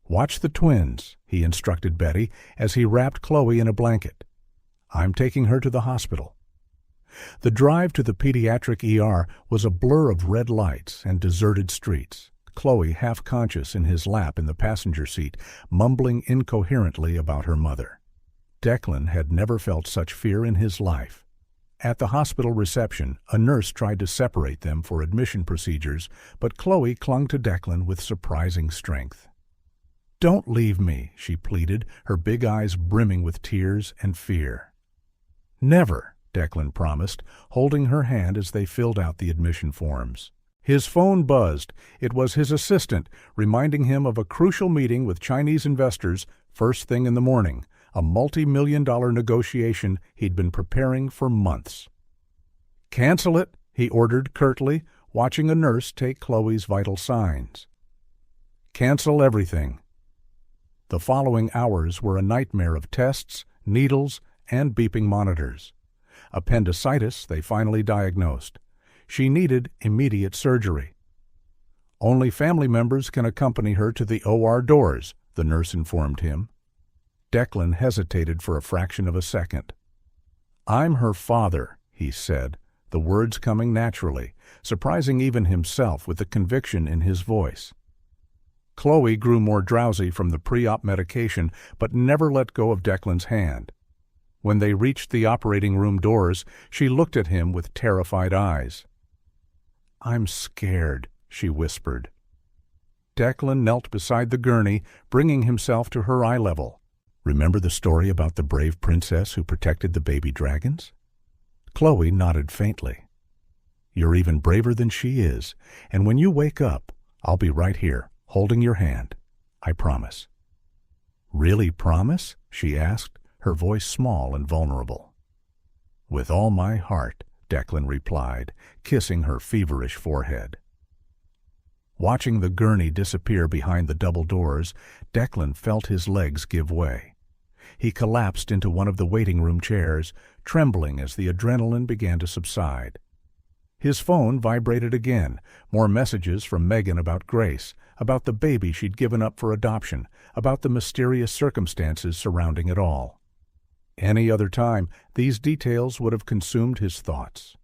"Watch the twins," he instructed Betty as he wrapped Chloe in a blanket. "I'm taking her to the hospital." The drive to the pediatric ER was a blur of red lights and deserted streets, Chloe half conscious in his lap in the passenger seat, mumbling incoherently about her mother. Declan had never felt such fear in his life. At the hospital reception, a nurse tried to separate them for admission procedures, but Chloe clung to Declan with surprising strength. "Don't leave me," she pleaded, her big eyes brimming with tears and fear. "Never," Declan promised, holding her hand as they filled out the admission forms. His phone buzzed. It was his assistant, reminding him of a crucial meeting with Chinese investors first thing in the morning, a multi-million-dollar negotiation he'd been preparing for months. "Cancel it," he ordered curtly, watching a nurse take Chloe's vital signs. "Cancel everything." The following hours were a nightmare of tests, needles, and beeping monitors. Appendicitis, they finally diagnosed. She needed immediate surgery. "Only family members can accompany her to the OR doors," the nurse informed him. Declan hesitated for a fraction of a second. "I'm her father," he said, the words coming naturally, surprising even himself with the conviction in his voice. Chloe grew more drowsy from the pre-op medication, but never let go of Declan's hand. When they reached the operating room doors, she looked at him with terrified eyes. "I'm scared," she whispered. Declan knelt beside the gurney, bringing himself to her eye level. "Remember the story about the brave princess who protected the baby dragons?" Chloe nodded faintly. "You're even braver than she is, and when you wake up, I'll be right here, holding your hand. I promise." "Really promise?" she asked, her voice small and vulnerable. "With all my heart," Declan replied, kissing her feverish forehead. Watching the gurney disappear behind the double doors, Declan felt his legs give way. He collapsed into one of the waiting room chairs, trembling as the adrenaline began to subside. His phone vibrated again, more messages from Megan about Grace, about the baby she'd given up for adoption, about the mysterious circumstances surrounding it all. Any other time, these details would have consumed his thoughts.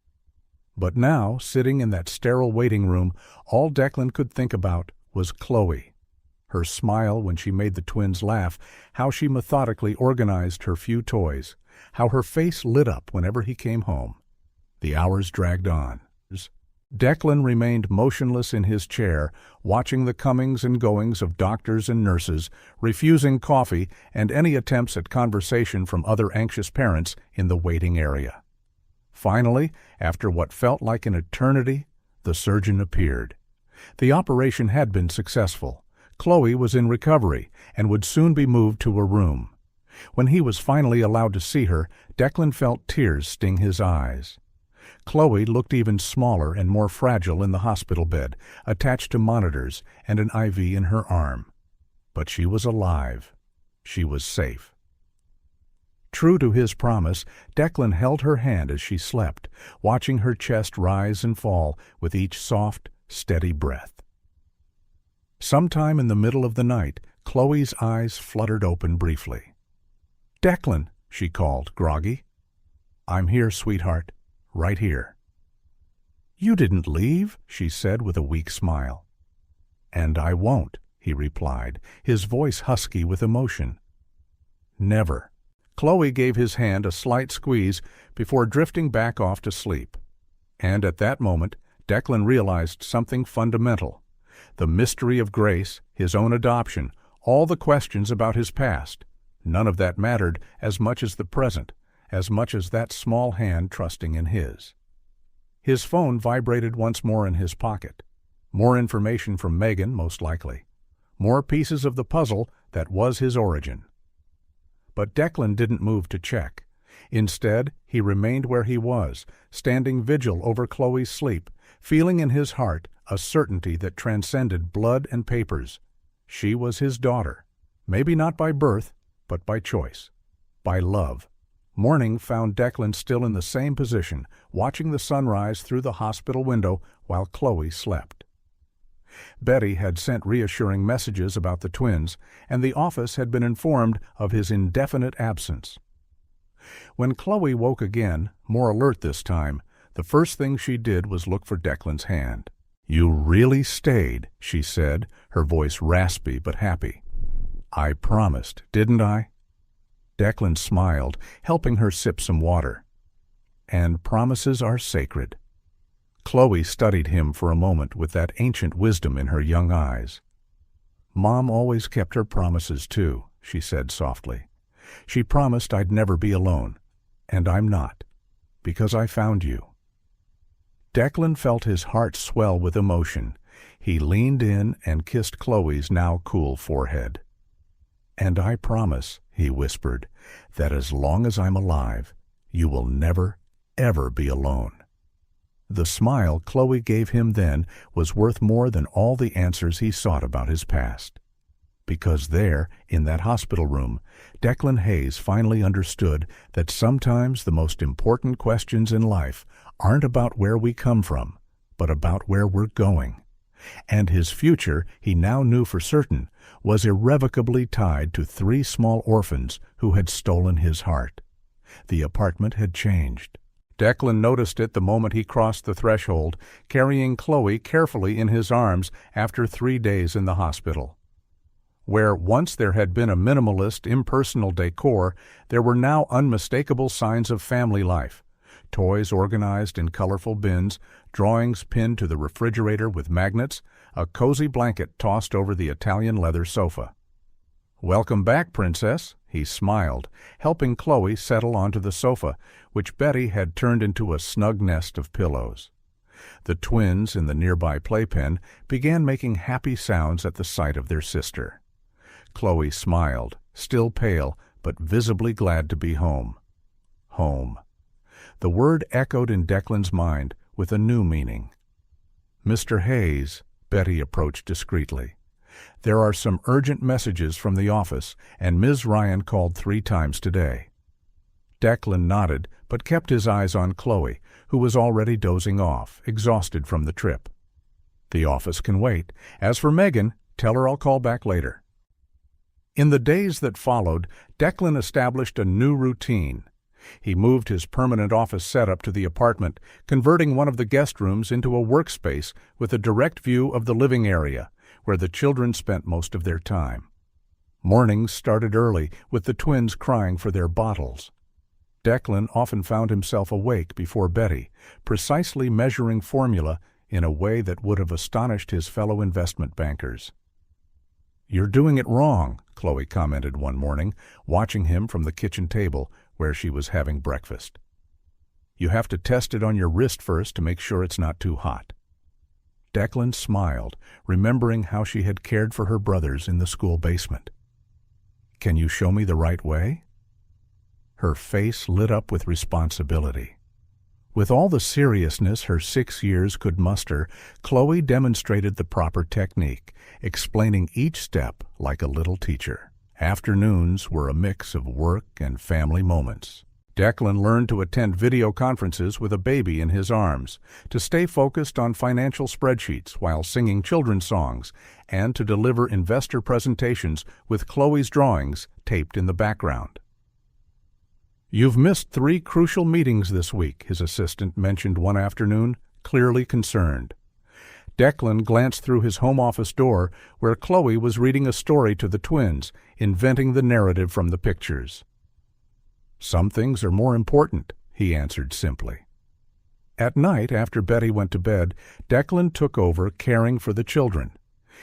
But now, sitting in that sterile waiting room, all Declan could think about was Chloe. Her smile when she made the twins laugh, how she methodically organized her few toys, how her face lit up whenever he came home. The hours dragged on. Declan remained motionless in his chair, watching the comings and goings of doctors and nurses, refusing coffee and any attempts at conversation from other anxious parents in the waiting area. Finally, after what felt like an eternity, the surgeon appeared. The operation had been successful. Chloe was in recovery and would soon be moved to a room. When he was finally allowed to see her, Declan felt tears sting his eyes. Chloe looked even smaller and more fragile in the hospital bed, attached to monitors and an IV in her arm. But she was alive. She was safe. True to his promise, Declan held her hand as she slept, watching her chest rise and fall with each soft, steady breath. Sometime in the middle of the night, Chloe's eyes fluttered open briefly. "Declan," she called, groggy. "I'm here, sweetheart. Right here." "You didn't leave," she said with a weak smile. "And I won't," he replied, his voice husky with emotion. "Never." Chloe gave his hand a slight squeeze before drifting back off to sleep. And at that moment, Declan realized something fundamental. The mystery of Grace, his own adoption, all the questions about his past. None of that mattered as much as the present, as much as that small hand trusting in his. His phone vibrated once more in his pocket. More information from Megan, most likely. More pieces of the puzzle that was his origin. But Declan didn't move to check. Instead, he remained where he was, standing vigil over Chloe's sleep, feeling in his heart a certainty that transcended blood and papers. She was his daughter, maybe not by birth, but by choice, by love. Morning found Declan still in the same position, watching the sunrise through the hospital window while Chloe slept. Betty had sent reassuring messages about the twins, and the office had been informed of his indefinite absence. When Chloe woke again, more alert this time, the first thing she did was look for Declan's hand. "You really stayed," she said, her voice raspy but happy. "I promised, didn't I?" Declan smiled, helping her sip some water. "And promises are sacred." Chloe studied him for a moment with that ancient wisdom in her young eyes. "Mom always kept her promises too," she said softly. "She promised I'd never be alone, and I'm not, because I found you." Declan felt his heart swell with emotion. He leaned in and kissed Chloe's now cool forehead. "And I promise," he whispered, "that as long as I'm alive, you will never, ever be alone." The smile Chloe gave him then was worth more than all the answers he sought about his past. Because there, in that hospital room, Declan Hayes finally understood that sometimes the most important questions in life aren't about where we come from, but about where we're going. And his future, he now knew for certain, was irrevocably tied to 3 small orphans who had stolen his heart. The apartment had changed. Declan noticed it the moment he crossed the threshold, carrying Chloe carefully in his arms after 3 days in the hospital. Where once there had been a minimalist, impersonal decor, there were now unmistakable signs of family life. Toys organized in colorful bins, drawings pinned to the refrigerator with magnets, a cozy blanket tossed over the Italian leather sofa. "Welcome back, Princess," he smiled, helping Chloe settle onto the sofa, which Betty had turned into a snug nest of pillows. The twins in the nearby playpen began making happy sounds at the sight of their sister. Chloe smiled, still pale, but visibly glad to be home. Home. The word echoed in Declan's mind with a new meaning. "Mr. Hayes," Betty approached discreetly. "There are some urgent messages from the office, and Ms. Ryan called 3 times today." Declan nodded, but kept his eyes on Chloe, who was already dozing off, exhausted from the trip. "The office can wait. As for Megan, tell her I'll call back later." In the days that followed, Declan established a new routine. He moved his permanent office setup to the apartment, converting one of the guest rooms into a workspace with a direct view of the living area, where the children spent most of their time. Mornings started early, with the twins crying for their bottles. Declan often found himself awake before Betty, precisely measuring formula in a way that would have astonished his fellow investment bankers. "You're doing it wrong," Chloe commented one morning, watching him from the kitchen table where she was having breakfast. "You have to test it on your wrist first to make sure it's not too hot." Declan smiled, remembering how she had cared for her brothers in the school basement. "Can you show me the right way?" Her face lit up with responsibility. With all the seriousness her 6 years could muster, Chloe demonstrated the proper technique, explaining each step like a little teacher. Afternoons were a mix of work and family moments. Declan learned to attend video conferences with a baby in his arms, to stay focused on financial spreadsheets while singing children's songs, and to deliver investor presentations with Chloe's drawings taped in the background. "You've missed 3 crucial meetings this week," his assistant mentioned one afternoon, clearly concerned. Declan glanced through his home office door, where Chloe was reading a story to the twins, inventing the narrative from the pictures. "Some things are more important," he answered simply. At night, after Betty went to bed, Declan took over caring for the children.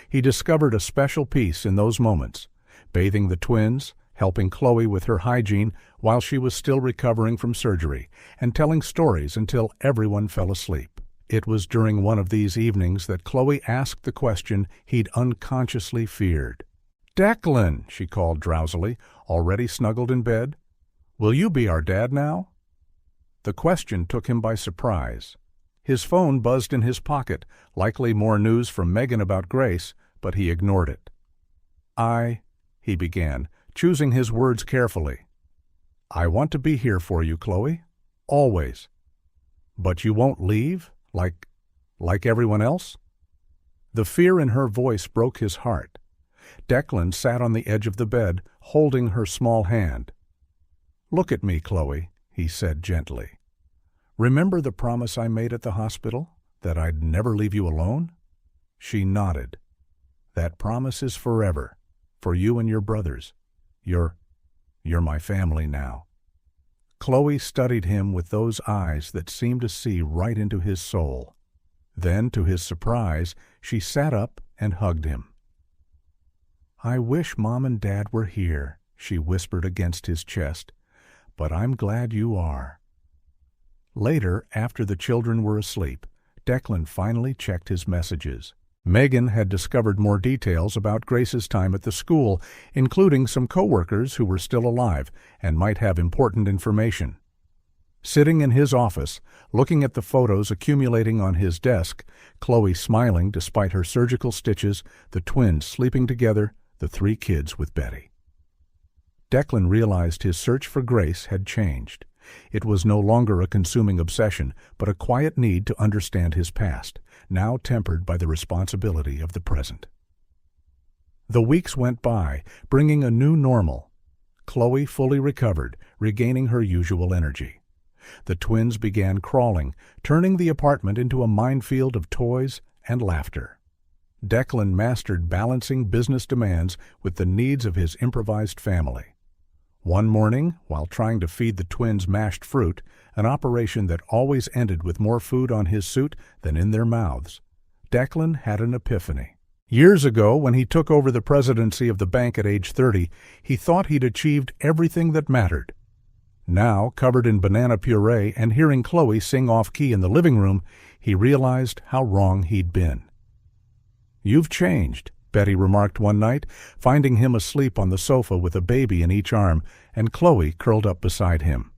He discovered a special peace in those moments, bathing the twins, helping Chloe with her hygiene while she was still recovering from surgery, and telling stories until everyone fell asleep. It was during one of these evenings that Chloe asked the question he'd unconsciously feared. "Declan," she called drowsily, already snuggled in bed, "will you be our dad now?" The question took him by surprise. His phone buzzed in his pocket, likely more news from Megan about Grace, but he ignored it. He began, choosing his words carefully. "I want to be here for you, Chloe. Always. But you won't leave? Like everyone else?" The fear in her voice broke his heart. Declan sat on the edge of the bed, holding her small hand. "Look at me, Chloe," he said gently. "Remember the promise I made at the hospital, that I'd never leave you alone?" She nodded. "That promise is forever, for you and your brothers. You're my family now." Chloe studied him with those eyes that seemed to see right into his soul. Then, to his surprise, she sat up and hugged him. "I wish Mom and Dad were here," she whispered against his chest, "but I'm glad you are." Later, after the children were asleep, Declan finally checked his messages. Megan had discovered more details about Grace's time at the school, including some coworkers who were still alive and might have important information. Sitting in his office, looking at the photos accumulating on his desk, Chloe smiling despite her surgical stitches, the twins sleeping together, the 3 kids with Betty. Declan realized his search for Grace had changed. It was no longer a consuming obsession, but a quiet need to understand his past, now tempered by the responsibility of the present. The weeks went by, bringing a new normal. Chloe fully recovered, regaining her usual energy. The twins began crawling, turning the apartment into a minefield of toys and laughter. Declan mastered balancing business demands with the needs of his improvised family. One morning, while trying to feed the twins mashed fruit, an operation that always ended with more food on his suit than in their mouths, Declan had an epiphany. Years ago, when he took over the presidency of the bank at age 30, he thought he'd achieved everything that mattered. Now, covered in banana puree and hearing Chloe sing off-key in the living room, he realized how wrong he'd been. "You've changed," Betty remarked one night, finding him asleep on the sofa with a baby in each arm and Chloe curled up beside him.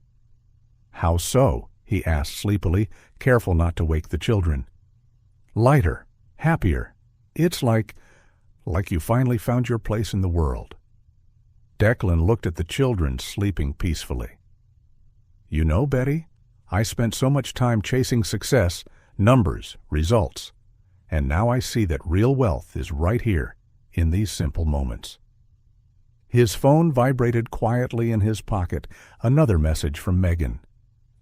"How so?" he asked sleepily, careful not to wake the children. "Lighter, happier. It's like you finally found your place in the world." Declan looked at the children sleeping peacefully. "You know, Betty, I spent so much time chasing success, numbers, results. And now I see that real wealth is right here, in these simple moments." His phone vibrated quietly in his pocket, another message from Megan.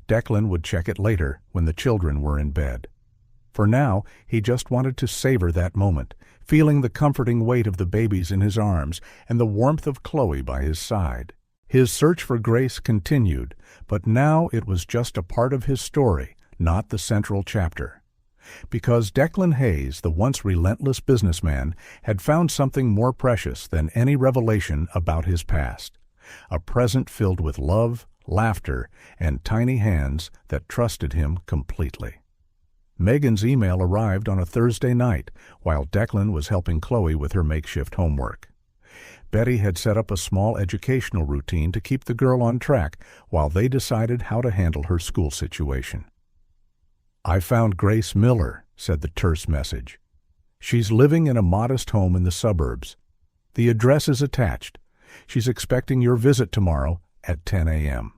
Declan would check it later when the children were in bed. For now, he just wanted to savor that moment, feeling the comforting weight of the babies in his arms and the warmth of Chloe by his side. His search for Grace continued, but now it was just a part of his story, not the central chapter. Because Declan Hayes, the once relentless businessman, had found something more precious than any revelation about his past, a present filled with love, laughter, and tiny hands that trusted him completely. Megan's email arrived on a Thursday night, while Declan was helping Chloe with her makeshift homework. Betty had set up a small educational routine to keep the girl on track while they decided how to handle her school situation. "I found Grace Miller," said the terse message. "She's living in a modest home in the suburbs. The address is attached. She's expecting your visit tomorrow at 10 a.m.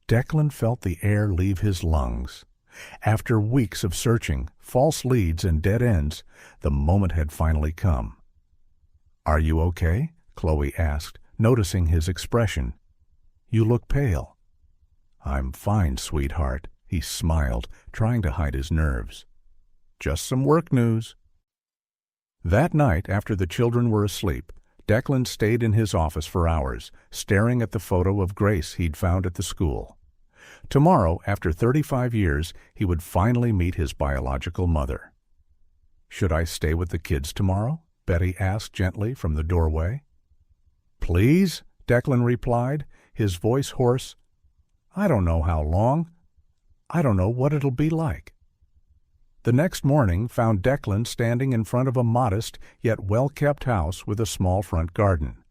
Declan felt the air leave his lungs. After weeks of searching, false leads and dead ends, the moment had finally come. "Are you okay?" Chloe asked, noticing his expression. "You look pale." "I'm fine, sweetheart." He smiled, trying to hide his nerves. "Just some work news." That night, after the children were asleep, Declan stayed in his office for hours, staring at the photo of Grace he'd found at the school. Tomorrow, after 35 years, he would finally meet his biological mother. "Should I stay with the kids tomorrow?" Betty asked gently from the doorway. "Please?" Declan replied, his voice hoarse. "I don't know how long. I don't know what it'll be like." The next morning found Declan standing in front of a modest yet well-kept house with a small front garden.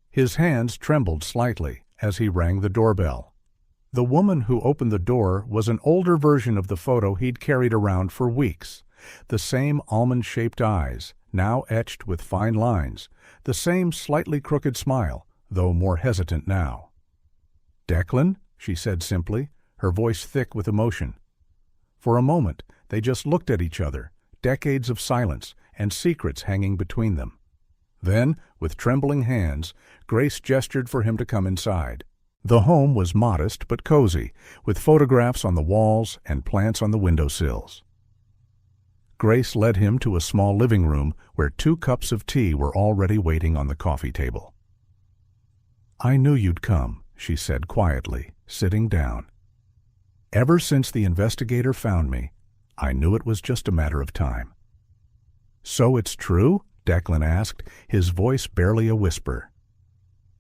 His hands trembled slightly as he rang the doorbell. The woman who opened the door was an older version of the photo he'd carried around for weeks. The same almond-shaped eyes, now etched with fine lines, the same slightly crooked smile, though more hesitant now. "Declan?" she said simply, her voice thick with emotion. For a moment, they just looked at each other, decades of silence and secrets hanging between them. Then, with trembling hands, Grace gestured for him to come inside. The home was modest but cozy, with photographs on the walls and plants on the windowsills. Grace led him to a small living room where 2 cups of tea were already waiting on the coffee table. "I knew you'd come," she said quietly, sitting down. "Ever since the investigator found me, I knew it was just a matter of time." "So it's true?" Declan asked, his voice barely a whisper.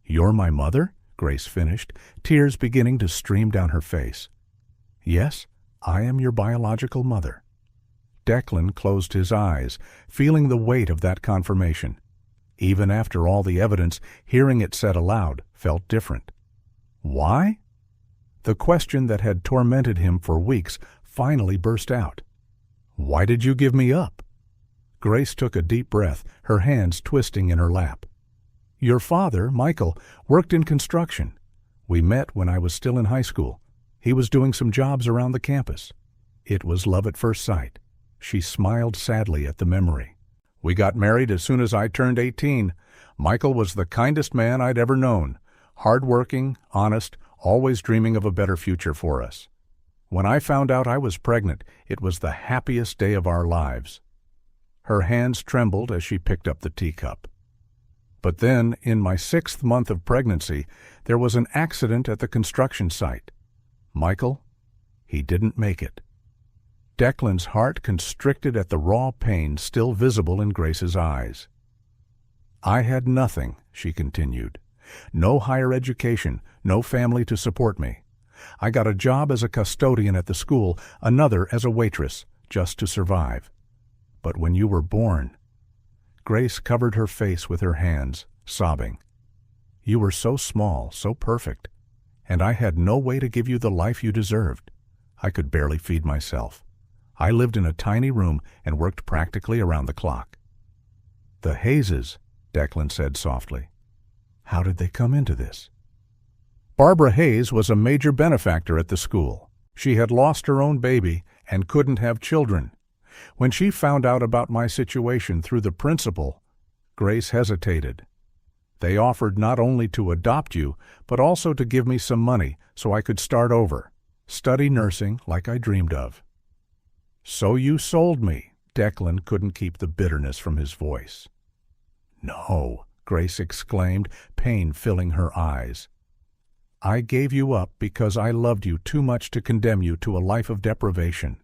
"You're my mother?" Grace finished, tears beginning to stream down her face. "Yes, I am your biological mother." Declan closed his eyes, feeling the weight of that confirmation. Even after all the evidence, hearing it said aloud felt different. Why? The question that had tormented him for weeks finally burst out. Why did you give me up? Grace took a deep breath, her hands twisting in her lap. Your father, Michael, worked in construction. We met when I was still in high school. He was doing some jobs around the campus. It was love at first sight. She smiled sadly at the memory. We got married as soon as I turned 18. Michael was the kindest man I'd ever known. Hard-working, honest, always dreaming of a better future for us. When I found out I was pregnant, it was the happiest day of our lives. Her hands trembled as she picked up the teacup. But then, in my 6th month of pregnancy, there was an accident at the construction site. Michael, he didn't make it. Declan's heart constricted at the raw pain still visible in Grace's eyes. I had nothing, she continued. No higher education, no family to support me. I got a job as a custodian at the school, another as a waitress, just to survive. But when you were born, Grace covered her face with her hands, sobbing. You were so small, so perfect, and I had no way to give you the life you deserved. I could barely feed myself. I lived in a tiny room and worked practically around the clock. The Hayeses, Declan said softly. How did they come into this? Barbara Hayes was a major benefactor at the school. She had lost her own baby and couldn't have children. When she found out about my situation through the principal, Grace hesitated. They offered not only to adopt you, but also to give me some money so I could start over, study nursing like I dreamed of. So you sold me. Declan couldn't keep the bitterness from his voice. No, Grace exclaimed, pain filling her eyes. I gave you up because I loved you too much to condemn you to a life of deprivation.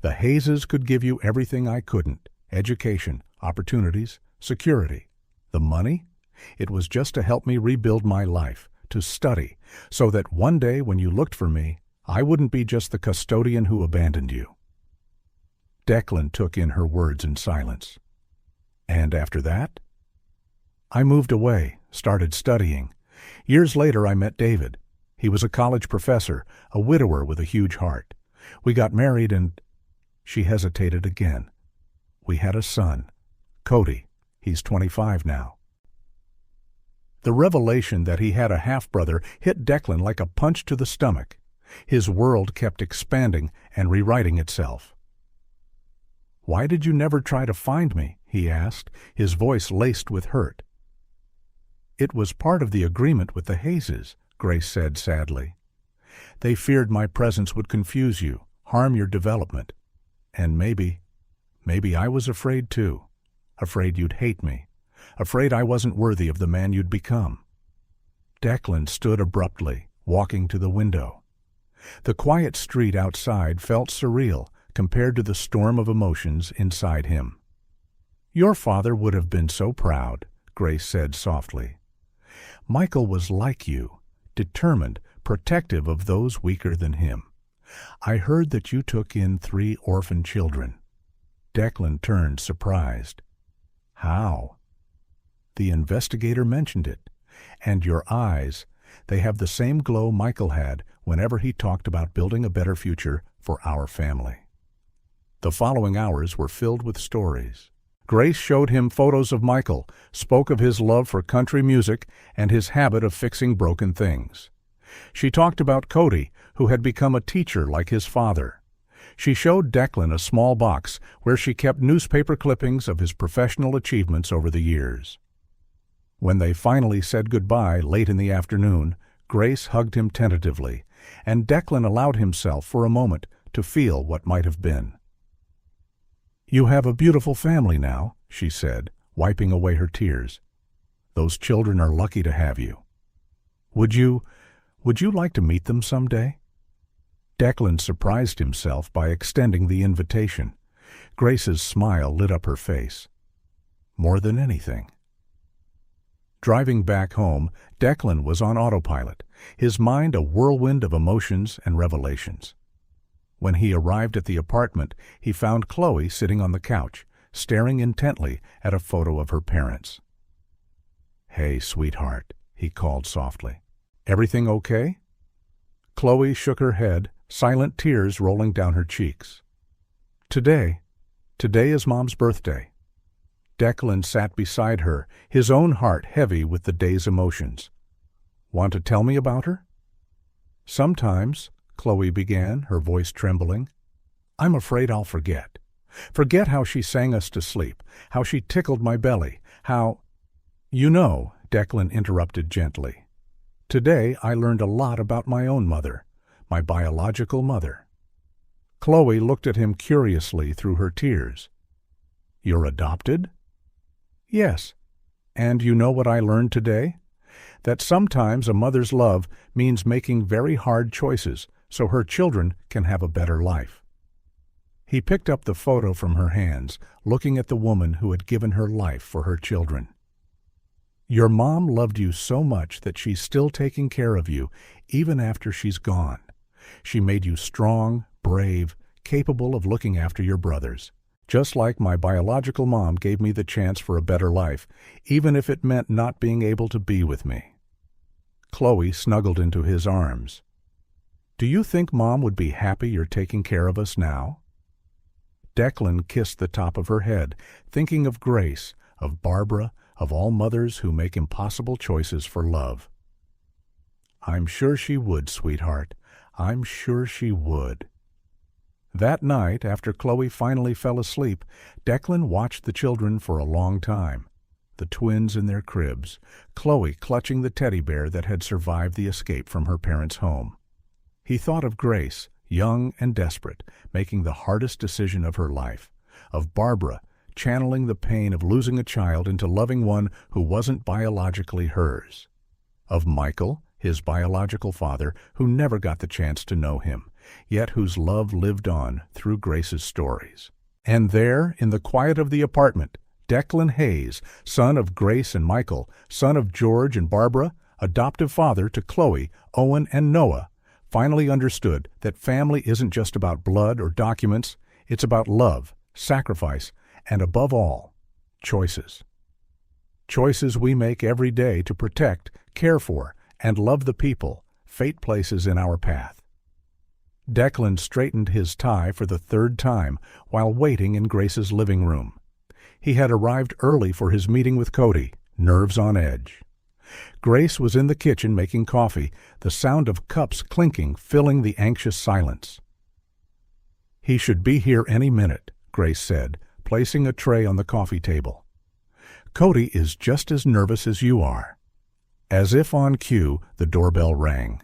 The Hayeses could give you everything I couldn't: education, opportunities, security. The money? It was just to help me rebuild my life, to study, so that one day when you looked for me, I wouldn't be just the custodian who abandoned you. Declan took in her words in silence. And after that? I moved away, started studying. Years later I met David. He was a college professor, a widower with a huge heart. We got married and... She hesitated again. We had a son, Cody. He's 25 now. The revelation that he had a half-brother hit Declan like a punch to the stomach. His world kept expanding and rewriting itself. Why did you never try to find me? He asked, his voice laced with hurt. It was part of the agreement with the Hayeses, Grace said sadly. They feared my presence would confuse you, harm your development. And maybe I was afraid too. Afraid you'd hate me. Afraid I wasn't worthy of the man you'd become. Declan stood abruptly, walking to the window. The quiet street outside felt surreal compared to the storm of emotions inside him. Your father would have been so proud, Grace said softly. Michael was like you, determined, protective of those weaker than him. I heard that you took in 3 orphan children. Declan turned, surprised. How? The investigator mentioned it. And your eyes, they have the same glow Michael had whenever he talked about building a better future for our family. The following hours were filled with stories. Grace showed him photos of Michael, spoke of his love for country music and his habit of fixing broken things. She talked about Cody, who had become a teacher like his father. She showed Declan a small box where she kept newspaper clippings of his professional achievements over the years. When they finally said goodbye late in the afternoon, Grace hugged him tentatively, and Declan allowed himself for a moment to feel what might have been. You have a beautiful family now, she said, wiping away her tears. Those children are lucky to have you. Would you like to meet them someday? Declan surprised himself by extending the invitation. Grace's smile lit up her face. More than anything. Driving back home, Declan was on autopilot, his mind a whirlwind of emotions and revelations. When he arrived at the apartment, he found Chloe sitting on the couch, staring intently at a photo of her parents. "Hey, sweetheart," he called softly. "Everything okay?" Chloe shook her head, silent tears rolling down her cheeks. Today is Mom's birthday." Declan sat beside her, his own heart heavy with the day's emotions. "Want to tell me about her?" "Sometimes," Chloe began, her voice trembling. "I'm afraid I'll forget. Forget how she sang us to sleep, how she tickled my belly, how—" "You know," Declan interrupted gently, "today I learned a lot about my own mother, my biological mother." Chloe looked at him curiously through her tears. "You're adopted?" "Yes. And you know what I learned today? That sometimes a mother's love means making very hard choices so her children can have a better life." He picked up the photo from her hands, looking at the woman who had given her life for her children. "Your mom loved you so much that she's still taking care of you, even after she's gone. She made you strong, brave, capable of looking after your brothers. Just like my biological mom gave me the chance for a better life, even if it meant not being able to be with me." Chloe snuggled into his arms. "Do you think Mom would be happy you're taking care of us now?" Declan kissed the top of her head, thinking of Grace, of Barbara, of all mothers who make impossible choices for love. "I'm sure she would, sweetheart. I'm sure she would." That night, after Chloe finally fell asleep, Declan watched the children for a long time. The twins in their cribs, Chloe clutching the teddy bear that had survived the escape from her parents' home. He thought of Grace, young and desperate, making the hardest decision of her life, of Barbara, channeling the pain of losing a child into loving one who wasn't biologically hers, of Michael, his biological father, who never got the chance to know him, yet whose love lived on through Grace's stories. And there, in the quiet of the apartment, Declan Hayes, son of Grace and Michael, son of George and Barbara, adoptive father to Chloe, Owen, and Noah, finally understood that family isn't just about blood or documents, it's about love, sacrifice, and above all, choices. Choices we make every day to protect, care for, and love the people fate places in our path. Declan straightened his tie for the third time while waiting in Grace's living room. He had arrived early for his meeting with Cody, nerves on edge. Grace was in the kitchen making coffee, the sound of cups clinking filling the anxious silence. "He should be here any minute," Grace said, placing a tray on the coffee table. "Cody is just as nervous as you are." As if on cue, the doorbell rang.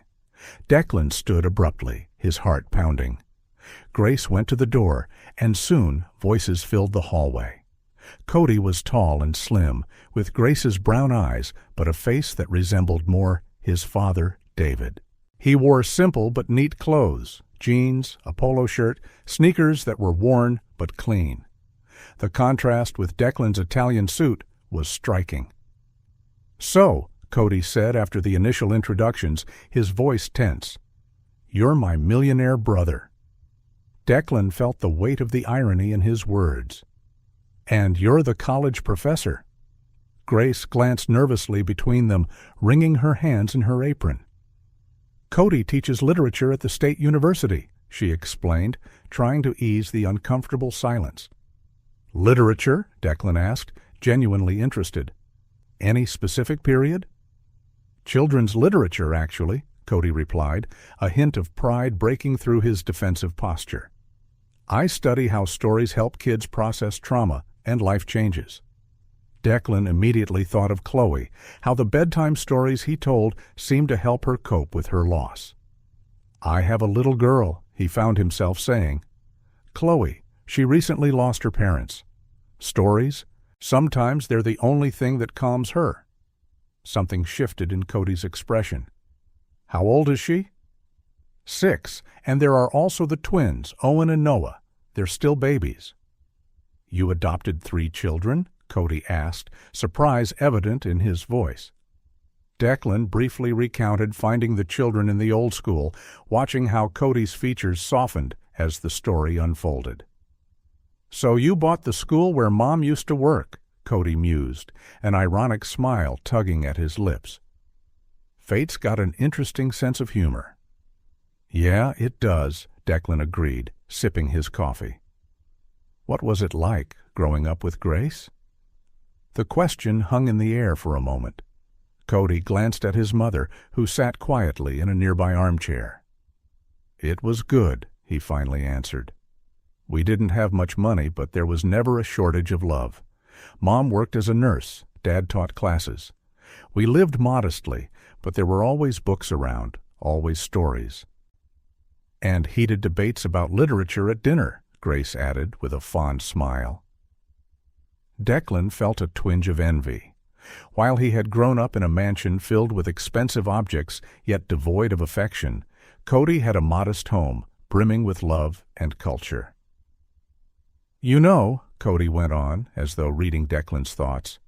Declan stood abruptly, his heart pounding. Grace went to the door, and soon voices filled the hallway. Cody was tall and slim, with Grace's brown eyes, but a face that resembled more his father, David. He wore simple but neat clothes, jeans, a polo shirt, sneakers that were worn but clean. The contrast with Declan's Italian suit was striking. "So," Cody said after the initial introductions, his voice tense, "you're my millionaire brother." Declan felt the weight of the irony in his words. "And you're the college professor." Grace glanced nervously between them, wringing her hands in her apron. "Cody teaches literature at the State University," she explained, trying to ease the uncomfortable silence. "Literature?" Declan asked, genuinely interested. "Any specific period?" "Children's literature, actually," Cody replied, a hint of pride breaking through his defensive posture. "I study how stories help kids process trauma and life changes." Declan immediately thought of Chloe, how the bedtime stories he told seemed to help her cope with her loss. "I have a little girl," he found himself saying. "Chloe, she recently lost her parents. Stories, sometimes they're the only thing that calms her." Something shifted in Cody's expression. "How old is she?" 6, and there are also the twins, Owen and Noah. They're still babies." "You adopted 3 children?" Cody asked, surprise evident in his voice. Declan briefly recounted finding the children in the old school, watching how Cody's features softened as the story unfolded. "So you bought the school where Mom used to work," Cody mused, an ironic smile tugging at his lips. Fate's got an interesting sense of humor. "Yeah, it does," Declan agreed, sipping his coffee. What was it like, growing up with Grace? The question hung in the air for a moment. Cody glanced at his mother, who sat quietly in a nearby armchair. "It was good," he finally answered. "We didn't have much money, but there was never a shortage of love. Mom worked as a nurse, Dad taught classes. We lived modestly, but there were always books around, always stories." "And heated debates about literature at dinner," Grace added with a fond smile. Declan felt a twinge of envy. While he had grown up in a mansion filled with expensive objects yet devoid of affection, Cody had a modest home, brimming with love and culture. "You know," Cody went on, as though reading Declan's thoughts,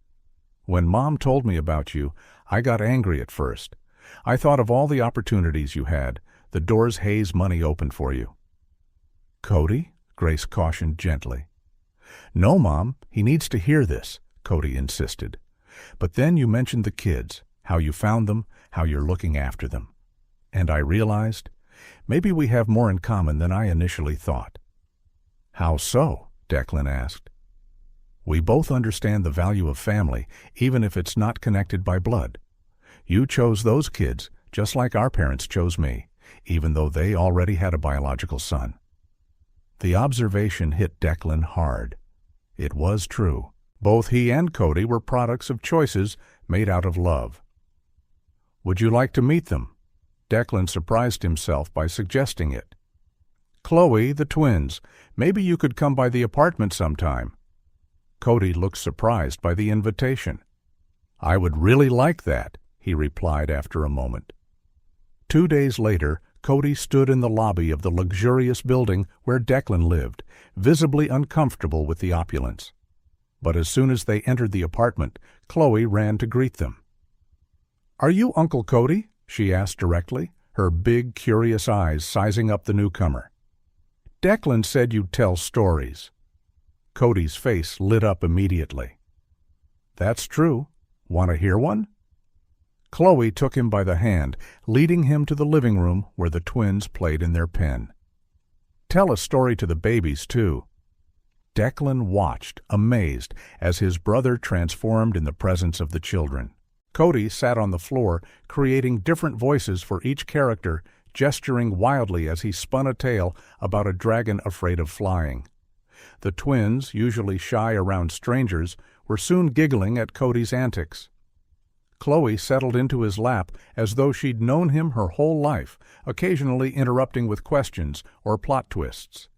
"when Mom told me about you, I got angry at first. I thought of all the opportunities you had, the doors Hayes' money opened for you." "Cody?" Grace cautioned gently. "No, Mom, he needs to hear this," Cody insisted. "But then you mentioned the kids, how you found them, how you're looking after them. And I realized, maybe we have more in common than I initially thought." "How so?" Declan asked. "We both understand the value of family, even if it's not connected by blood. You chose those kids, just like our parents chose me, even though they already had a biological son." The observation hit Declan hard. It was true. Both he and Cody were products of choices made out of love. "Would you like to meet them?" Declan surprised himself by suggesting it. "Chloe, the twins. Maybe you could come by the apartment sometime." Cody looked surprised by the invitation. "I would really like that," he replied after a moment. 2 days later, Cody stood in the lobby of the luxurious building where Declan lived, visibly uncomfortable with the opulence. But as soon as they entered the apartment, Chloe ran to greet them. "Are you Uncle Cody?" she asked directly, her big, curious eyes sizing up the newcomer. "Declan said you'd tell stories." Cody's face lit up immediately. "That's true. Want to hear one?" Chloe took him by the hand, leading him to the living room where the twins played in their pen. "Tell a story to the babies, too." Declan watched, amazed, as his brother transformed in the presence of the children. Cody sat on the floor, creating different voices for each character, gesturing wildly as he spun a tale about a dragon afraid of flying. The twins, usually shy around strangers, were soon giggling at Cody's antics. Chloe settled into his lap as though she'd known him her whole life, occasionally interrupting with questions or plot twists.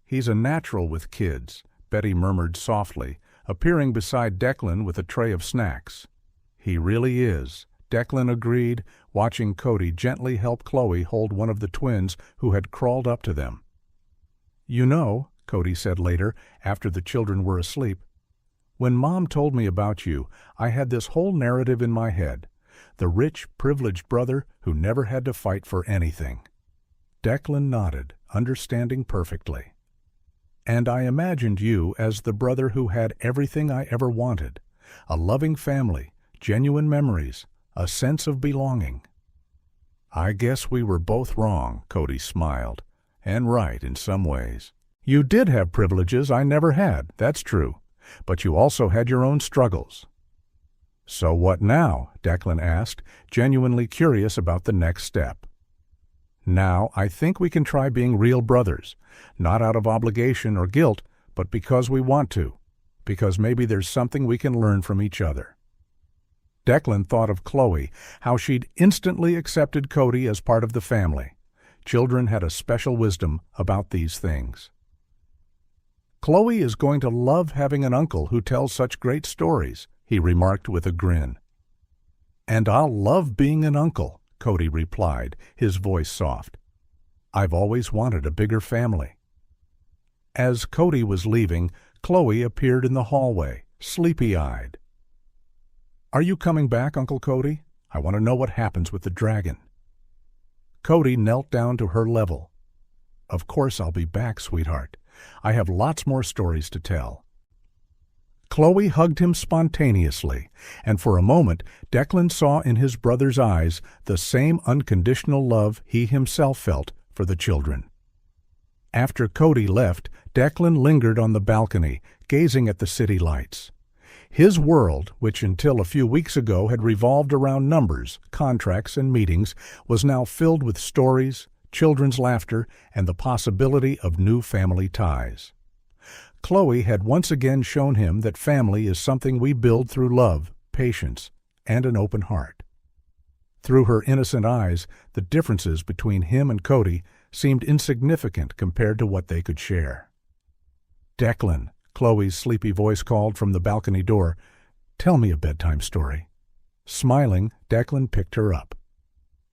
"He's a natural with kids," Betty murmured softly, appearing beside Declan with a tray of snacks. "He really is," Declan agreed, watching Cody gently help Chloe hold one of the twins who had crawled up to them. "You know," Cody said later, after the children were asleep, "when Mom told me about you, I had this whole narrative in my head. The rich, privileged brother who never had to fight for anything." Declan nodded, understanding perfectly. "And I imagined you as the brother who had everything I ever wanted. A loving family, genuine memories, a sense of belonging." "I guess we were both wrong," Cody smiled, "and right in some ways. You did have privileges I never had, that's true, but you also had your own struggles." "So what now?" Declan asked, genuinely curious about the next step. "Now I think we can try being real brothers, not out of obligation or guilt, but because we want to, because maybe there's something we can learn from each other." Declan thought of Chloe, how she'd instantly accepted Cody as part of the family. Children had a special wisdom about these things. "Chloe is going to love having an uncle who tells such great stories," he remarked with a grin. "And I'll love being an uncle," Cody replied, his voice soft. "I've always wanted a bigger family." As Cody was leaving, Chloe appeared in the hallway, sleepy-eyed. "Are you coming back, Uncle Cody? I want to know what happens with the dragon." Cody knelt down to her level. Of course I'll be back, sweetheart. I have lots more stories to tell. Chloe hugged him spontaneously, and for a moment Declan saw in his brother's eyes the same unconditional love he himself felt for the children. After Cody left, Declan lingered on the balcony, gazing at the city lights. His world, which until a few weeks ago had revolved around numbers, contracts, and meetings, was now filled with stories, children's laughter, and the possibility of new family ties. Chloe had once again shown him that family is something we build through love, patience, and an open heart. Through her innocent eyes, the differences between him and Cody seemed insignificant compared to what they could share. "Declan," Chloe's sleepy voice called from the balcony door, "tell me a bedtime story." Smiling, Declan picked her up.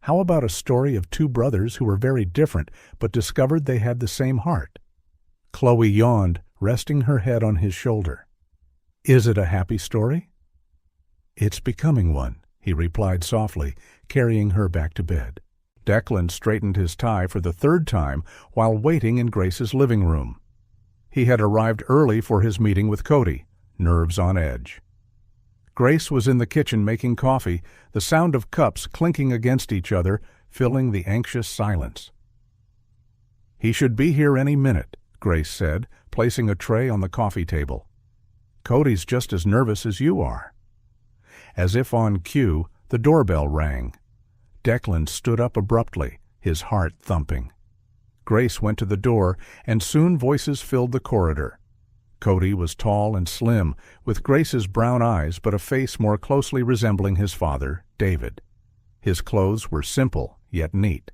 "How about a story of two brothers who were very different but discovered they had the same heart?" Chloe yawned, resting her head on his shoulder. "Is it a happy story?" "It's becoming one," he replied softly, carrying her back to bed. Declan straightened his tie for the third time while waiting in Grace's living room. He had arrived early for his meeting with Cody, nerves on edge. Grace was in the kitchen making coffee, the sound of cups clinking against each other filling the anxious silence. "He should be here any minute," Grace said, placing a tray on the coffee table. "Cody's just as nervous as you are." As if on cue, the doorbell rang. Declan stood up abruptly, his heart thumping. Grace went to the door, and soon voices filled the corridor. Cody was tall and slim, with Grace's brown eyes but a face more closely resembling his father, David. His clothes were simple, yet neat.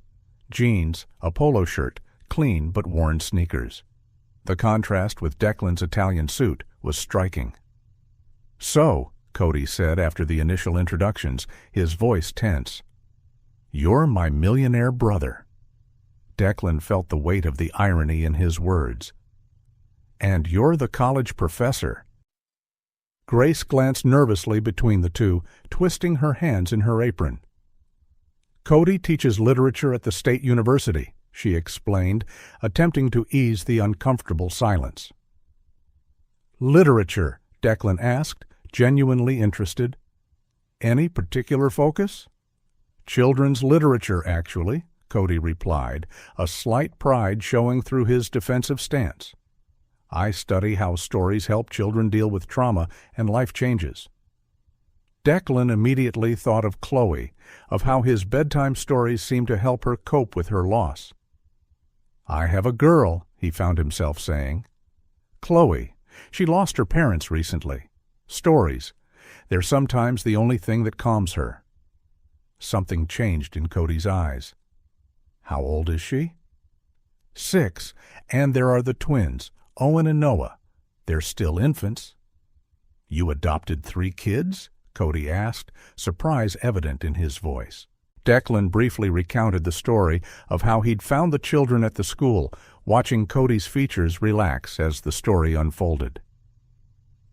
Jeans, a polo shirt, clean but worn sneakers. The contrast with Declan's Italian suit was striking. "So," Cody said after the initial introductions, his voice tense, "you're my millionaire brother." Declan felt the weight of the irony in his words. "And you're the college professor." Grace glanced nervously between the two, twisting her hands in her apron. "Cody teaches literature at the State University," she explained, attempting to ease the uncomfortable silence. "Literature?" Declan asked, genuinely interested. "Any particular focus?" "Children's literature, actually," Cody replied, a slight pride showing through his defensive stance. "I study how stories help children deal with trauma and life changes." Declan immediately thought of Chloe, of how his bedtime stories seemed to help her cope with her loss. "I have a girl," he found himself saying. "Chloe. She lost her parents recently. Stories. They're sometimes the only thing that calms her." Something changed in Cody's eyes. "How old is she?" "6, and there are the twins, Owen and Noah. They're still infants." "You adopted 3 kids?" Cody asked, surprise evident in his voice. Declan briefly recounted the story of how he'd found the children at the school, watching Cody's features relax as the story unfolded.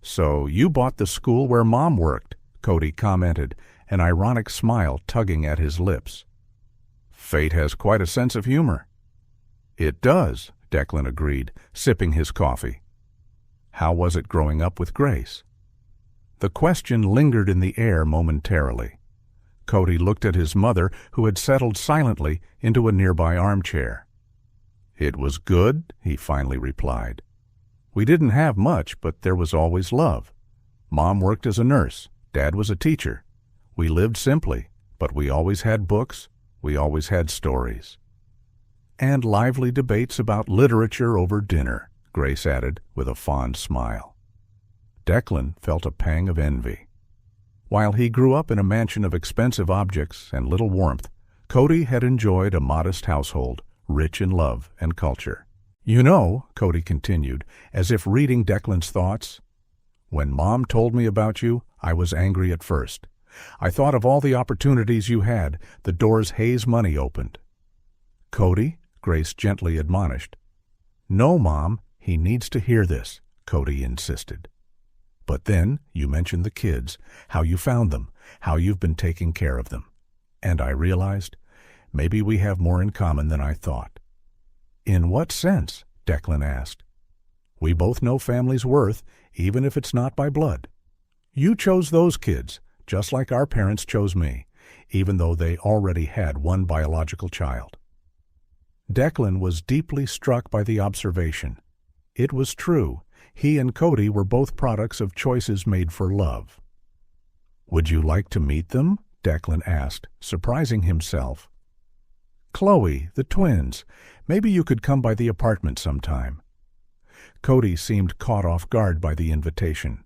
"So you bought the school where Mom worked," Cody commented, an ironic smile tugging at his lips. "Fate has quite a sense of humor." "It does," Declan agreed, sipping his coffee. "How was it growing up with Grace?" The question lingered in the air momentarily. Cody looked at his mother, who had settled silently into a nearby armchair. "It was good," he finally replied. "We didn't have much, but there was always love. Mom worked as a nurse. Dad was a teacher. We lived simply, but we always had books. We always had stories." "And lively debates about literature over dinner," Grace added with a fond smile. Declan felt a pang of envy. While he grew up in a mansion of expensive objects and little warmth, Cody had enjoyed a modest household, rich in love and culture. "You know," Cody continued, as if reading Declan's thoughts, "when Mom told me about you, I was angry at first. I thought of all the opportunities you had, the doors Hayes Money opened." "Cody," Grace gently admonished. "No, Mom, he needs to hear this," Cody insisted. "But then you mentioned the kids, how you found them, how you've been taking care of them. And I realized, maybe we have more in common than I thought." "In what sense?" Declan asked. "We both know family's worth, even if it's not by blood. You chose those kids, just like our parents chose me, even though they already had one biological child." Declan was deeply struck by the observation. It was true. He and Cody were both products of choices made for love. "Would you like to meet them?" Declan asked, surprising himself. "Chloe, the twins. Maybe you could come by the apartment sometime." Cody seemed caught off guard by the invitation.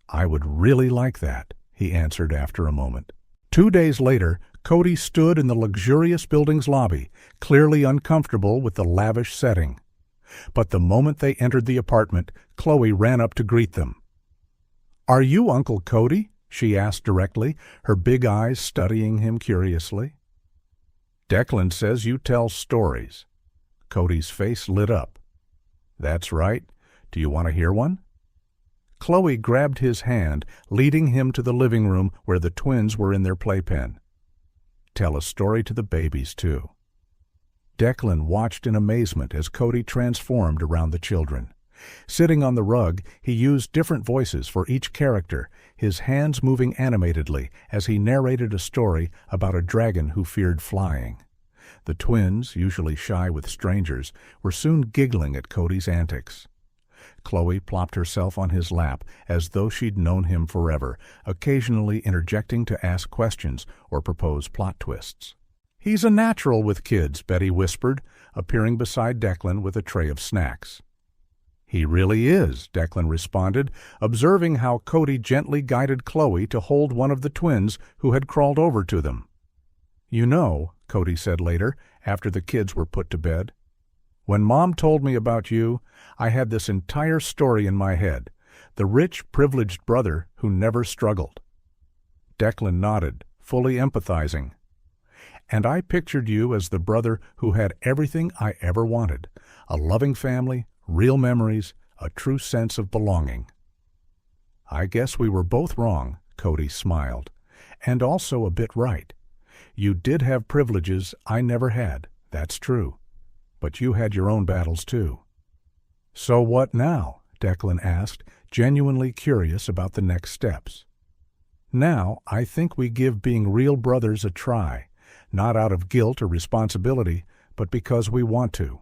"I would really like that," he answered after a moment. 2 days later, Cody stood in the luxurious building's lobby, clearly uncomfortable with the lavish setting. But the moment they entered the apartment, Chloe ran up to greet them. "Are you Uncle Cody?" she asked directly, her big eyes studying him curiously. "Declan says you tell stories." Cody's face lit up. "That's right. Do you want to hear one?" Chloe grabbed his hand, leading him to the living room where the twins were in their playpen. "Tell a story to the babies, too." Declan watched in amazement as Cody transformed around the children. Sitting on the rug, he used different voices for each character, his hands moving animatedly as he narrated a story about a dragon who feared flying. The twins, usually shy with strangers, were soon giggling at Cody's antics. Chloe plopped herself on his lap as though she'd known him forever, occasionally interjecting to ask questions or propose plot twists. "He's a natural with kids," Betty whispered, appearing beside Declan with a tray of snacks. "He really is," Declan responded, observing how Cody gently guided Chloe to hold one of the twins who had crawled over to them. "You know," Cody said later, after the kids were put to bed, "when Mom told me about you, I had this entire story in my head, the rich, privileged brother who never struggled." Declan nodded, fully empathizing. "And I pictured you as the brother who had everything I ever wanted, a loving family, real memories, a true sense of belonging." "I guess we were both wrong," Cody smiled, "and also a bit right. You did have privileges I never had, that's true. But you had your own battles too." "So what now?" Declan asked, genuinely curious about the next steps. "Now, I think we give being real brothers a try, not out of guilt or responsibility, but because we want to,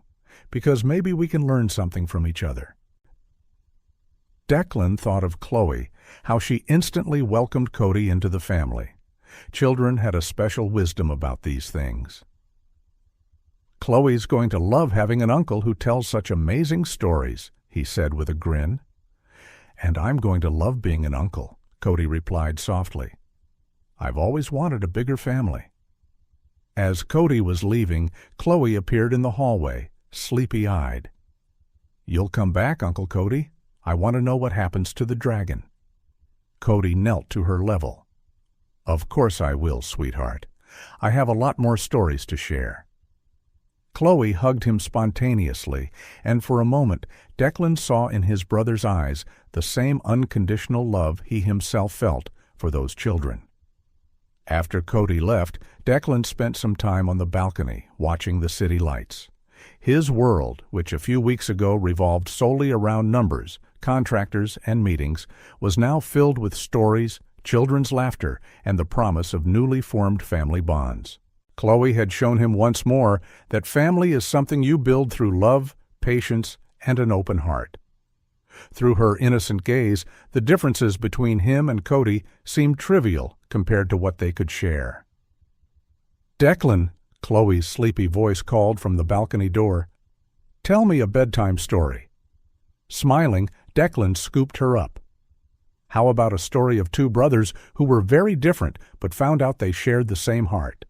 because maybe we can learn something from each other." Declan thought of Chloe, how she instantly welcomed Cody into the family. Children had a special wisdom about these things. "Chloe's going to love having an uncle who tells such amazing stories," he said with a grin. "And I'm going to love being an uncle," Cody replied softly. "I've always wanted a bigger family." As Cody was leaving, Chloe appeared in the hallway, sleepy-eyed. "You'll come back, Uncle Cody? I want to know what happens to the dragon." Cody knelt to her level. "Of course I will, sweetheart. I have a lot more stories to share." Chloe hugged him spontaneously, and for a moment Declan saw in his brother's eyes the same unconditional love he himself felt for those children. After Cody left, Declan spent some time on the balcony, watching the city lights. His world, which a few weeks ago revolved solely around numbers, contractors, and meetings, was now filled with stories, children's laughter, and the promise of newly formed family bonds. Chloe had shown him once more that family is something you build through love, patience, and an open heart. Through her innocent gaze, the differences between him and Cody seemed trivial compared to what they could share. "Declan," Chloe's sleepy voice called from the balcony door, "tell me a bedtime story." Smiling, Declan scooped her up. "How about a story of two brothers who were very different but found out they shared the same heart?"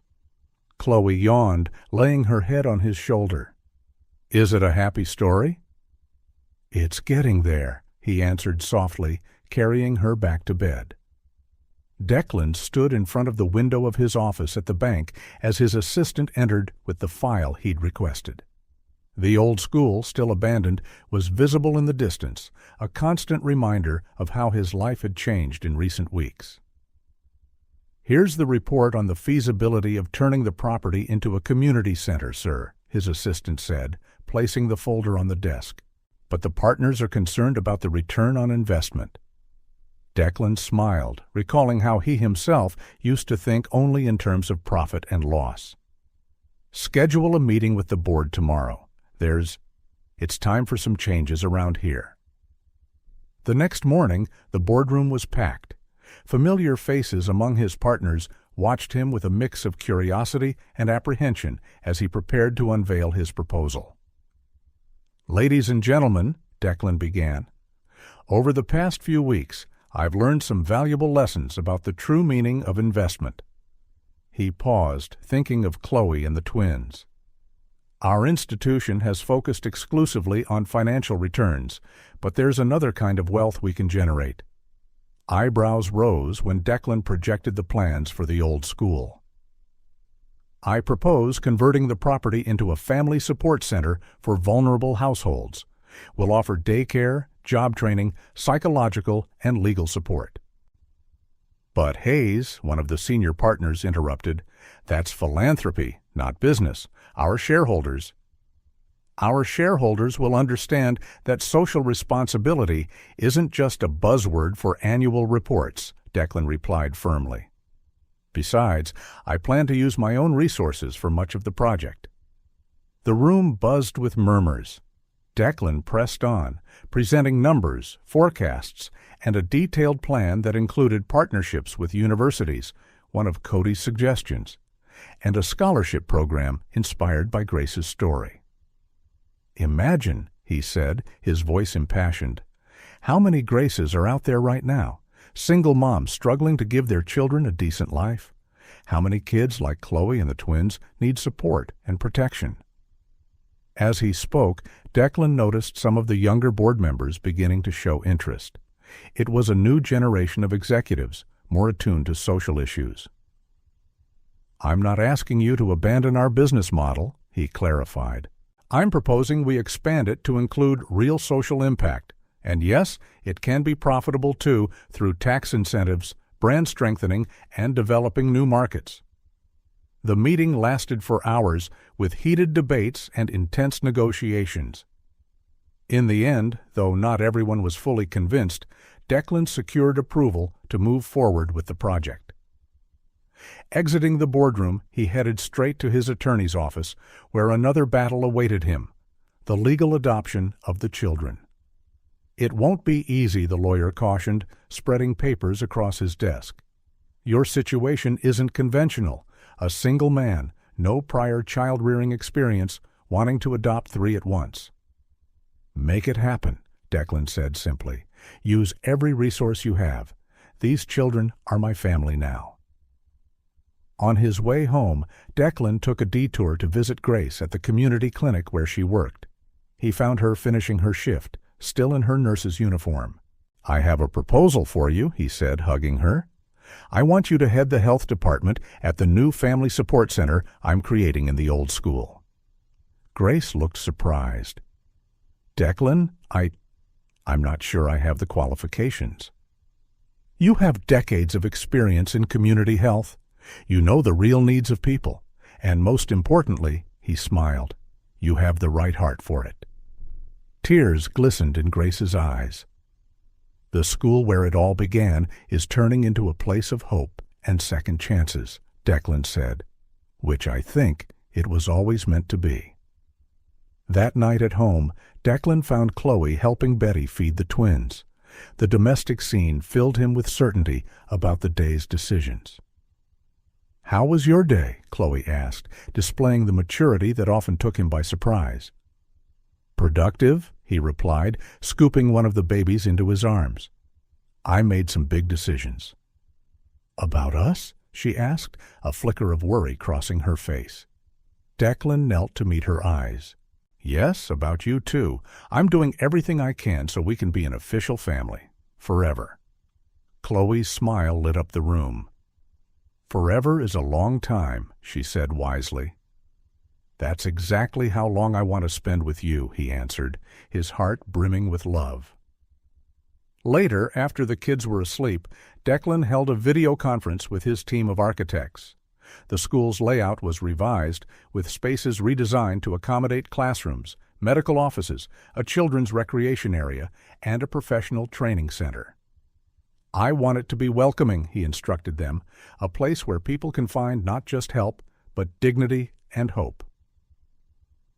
Chloe yawned, laying her head on his shoulder. "Is it a happy story?" "It's getting there," he answered softly, carrying her back to bed. Declan stood in front of the window of his office at the bank as his assistant entered with the file he'd requested. The old school, still abandoned, was visible in the distance, a constant reminder of how his life had changed in recent weeks. "Here's the report on the feasibility of turning the property into a community center, sir," his assistant said, placing the folder on the desk. "But the partners are concerned about the return on investment." Declan smiled, recalling how he himself used to think only in terms of profit and loss. "Schedule a meeting with the board tomorrow. It's time for some changes around here." The next morning, the boardroom was packed. Familiar faces among his partners watched him with a mix of curiosity and apprehension as he prepared to unveil his proposal. "Ladies and gentlemen," Declan began, "over the past few weeks, I've learned some valuable lessons about the true meaning of investment." He paused, thinking of Chloe and the twins. "Our institution has focused exclusively on financial returns, but there's another kind of wealth we can generate." Eyebrows rose when Declan projected the plans for the old school. "I propose converting the property into a family support center for vulnerable households. We'll offer daycare, job training, psychological, and legal support." "But Hayes," one of the senior partners interrupted, "that's philanthropy, not business. Our shareholders will understand that social responsibility isn't just a buzzword for annual reports," Declan replied firmly. "Besides, I plan to use my own resources for much of the project." The room buzzed with murmurs. Declan pressed on, presenting numbers, forecasts, and a detailed plan that included partnerships with universities, one of Cody's suggestions, and a scholarship program inspired by Grace's story. "Imagine," he said, his voice impassioned, "how many Graces are out there right now, single moms struggling to give their children a decent life? How many kids like Chloe and the twins need support and protection?" As he spoke, Declan noticed some of the younger board members beginning to show interest. It was a new generation of executives, more attuned to social issues. "I'm not asking you to abandon our business model," he clarified. "I'm proposing we expand it to include real social impact. And yes, it can be profitable too through tax incentives, brand strengthening, and developing new markets." The meeting lasted for hours with heated debates and intense negotiations. In the end, though not everyone was fully convinced, Declan secured approval to move forward with the project. Exiting the boardroom, he headed straight to his attorney's office, where another battle awaited him: the legal adoption of the children. "It won't be easy," the lawyer cautioned, spreading papers across his desk. "Your situation isn't conventional. A single man, no prior child-rearing experience, wanting to adopt 3 at once." "Make it happen," Declan said simply. "Use every resource you have. These children are my family now." On his way home, Declan took a detour to visit Grace at the community clinic where she worked. He found her finishing her shift, still in her nurse's uniform. "I have a proposal for you," he said, hugging her. "I want you to head the health department at the new family support center I'm creating in the old school." Grace looked surprised. "Declan, I'm not sure I have the qualifications." "You have decades of experience in community health. You know the real needs of people. And most importantly," he smiled, "you have the right heart for it." Tears glistened in Grace's eyes. "The school where it all began is turning into a place of hope and second chances," Declan said, "which I think it was always meant to be." That night at home, Declan found Chloe helping Betty feed the twins. The domestic scene filled him with certainty about the day's decisions. "How was your day?" Chloe asked, displaying the maturity that often took him by surprise. "Productive," he replied, scooping one of the babies into his arms. "I made some big decisions." "About us?" she asked, a flicker of worry crossing her face. Declan knelt to meet her eyes. "Yes, about you too. I'm doing everything I can so we can be an official family. Forever." Chloe's smile lit up the room. "Forever is a long time," she said wisely. "That's exactly how long I want to spend with you," he answered, his heart brimming with love. Later, after the kids were asleep, Declan held a video conference with his team of architects. The school's layout was revised, with spaces redesigned to accommodate classrooms, medical offices, a children's recreation area, and a professional training center. "I want it to be welcoming," he instructed them, "a place where people can find not just help, but dignity and hope."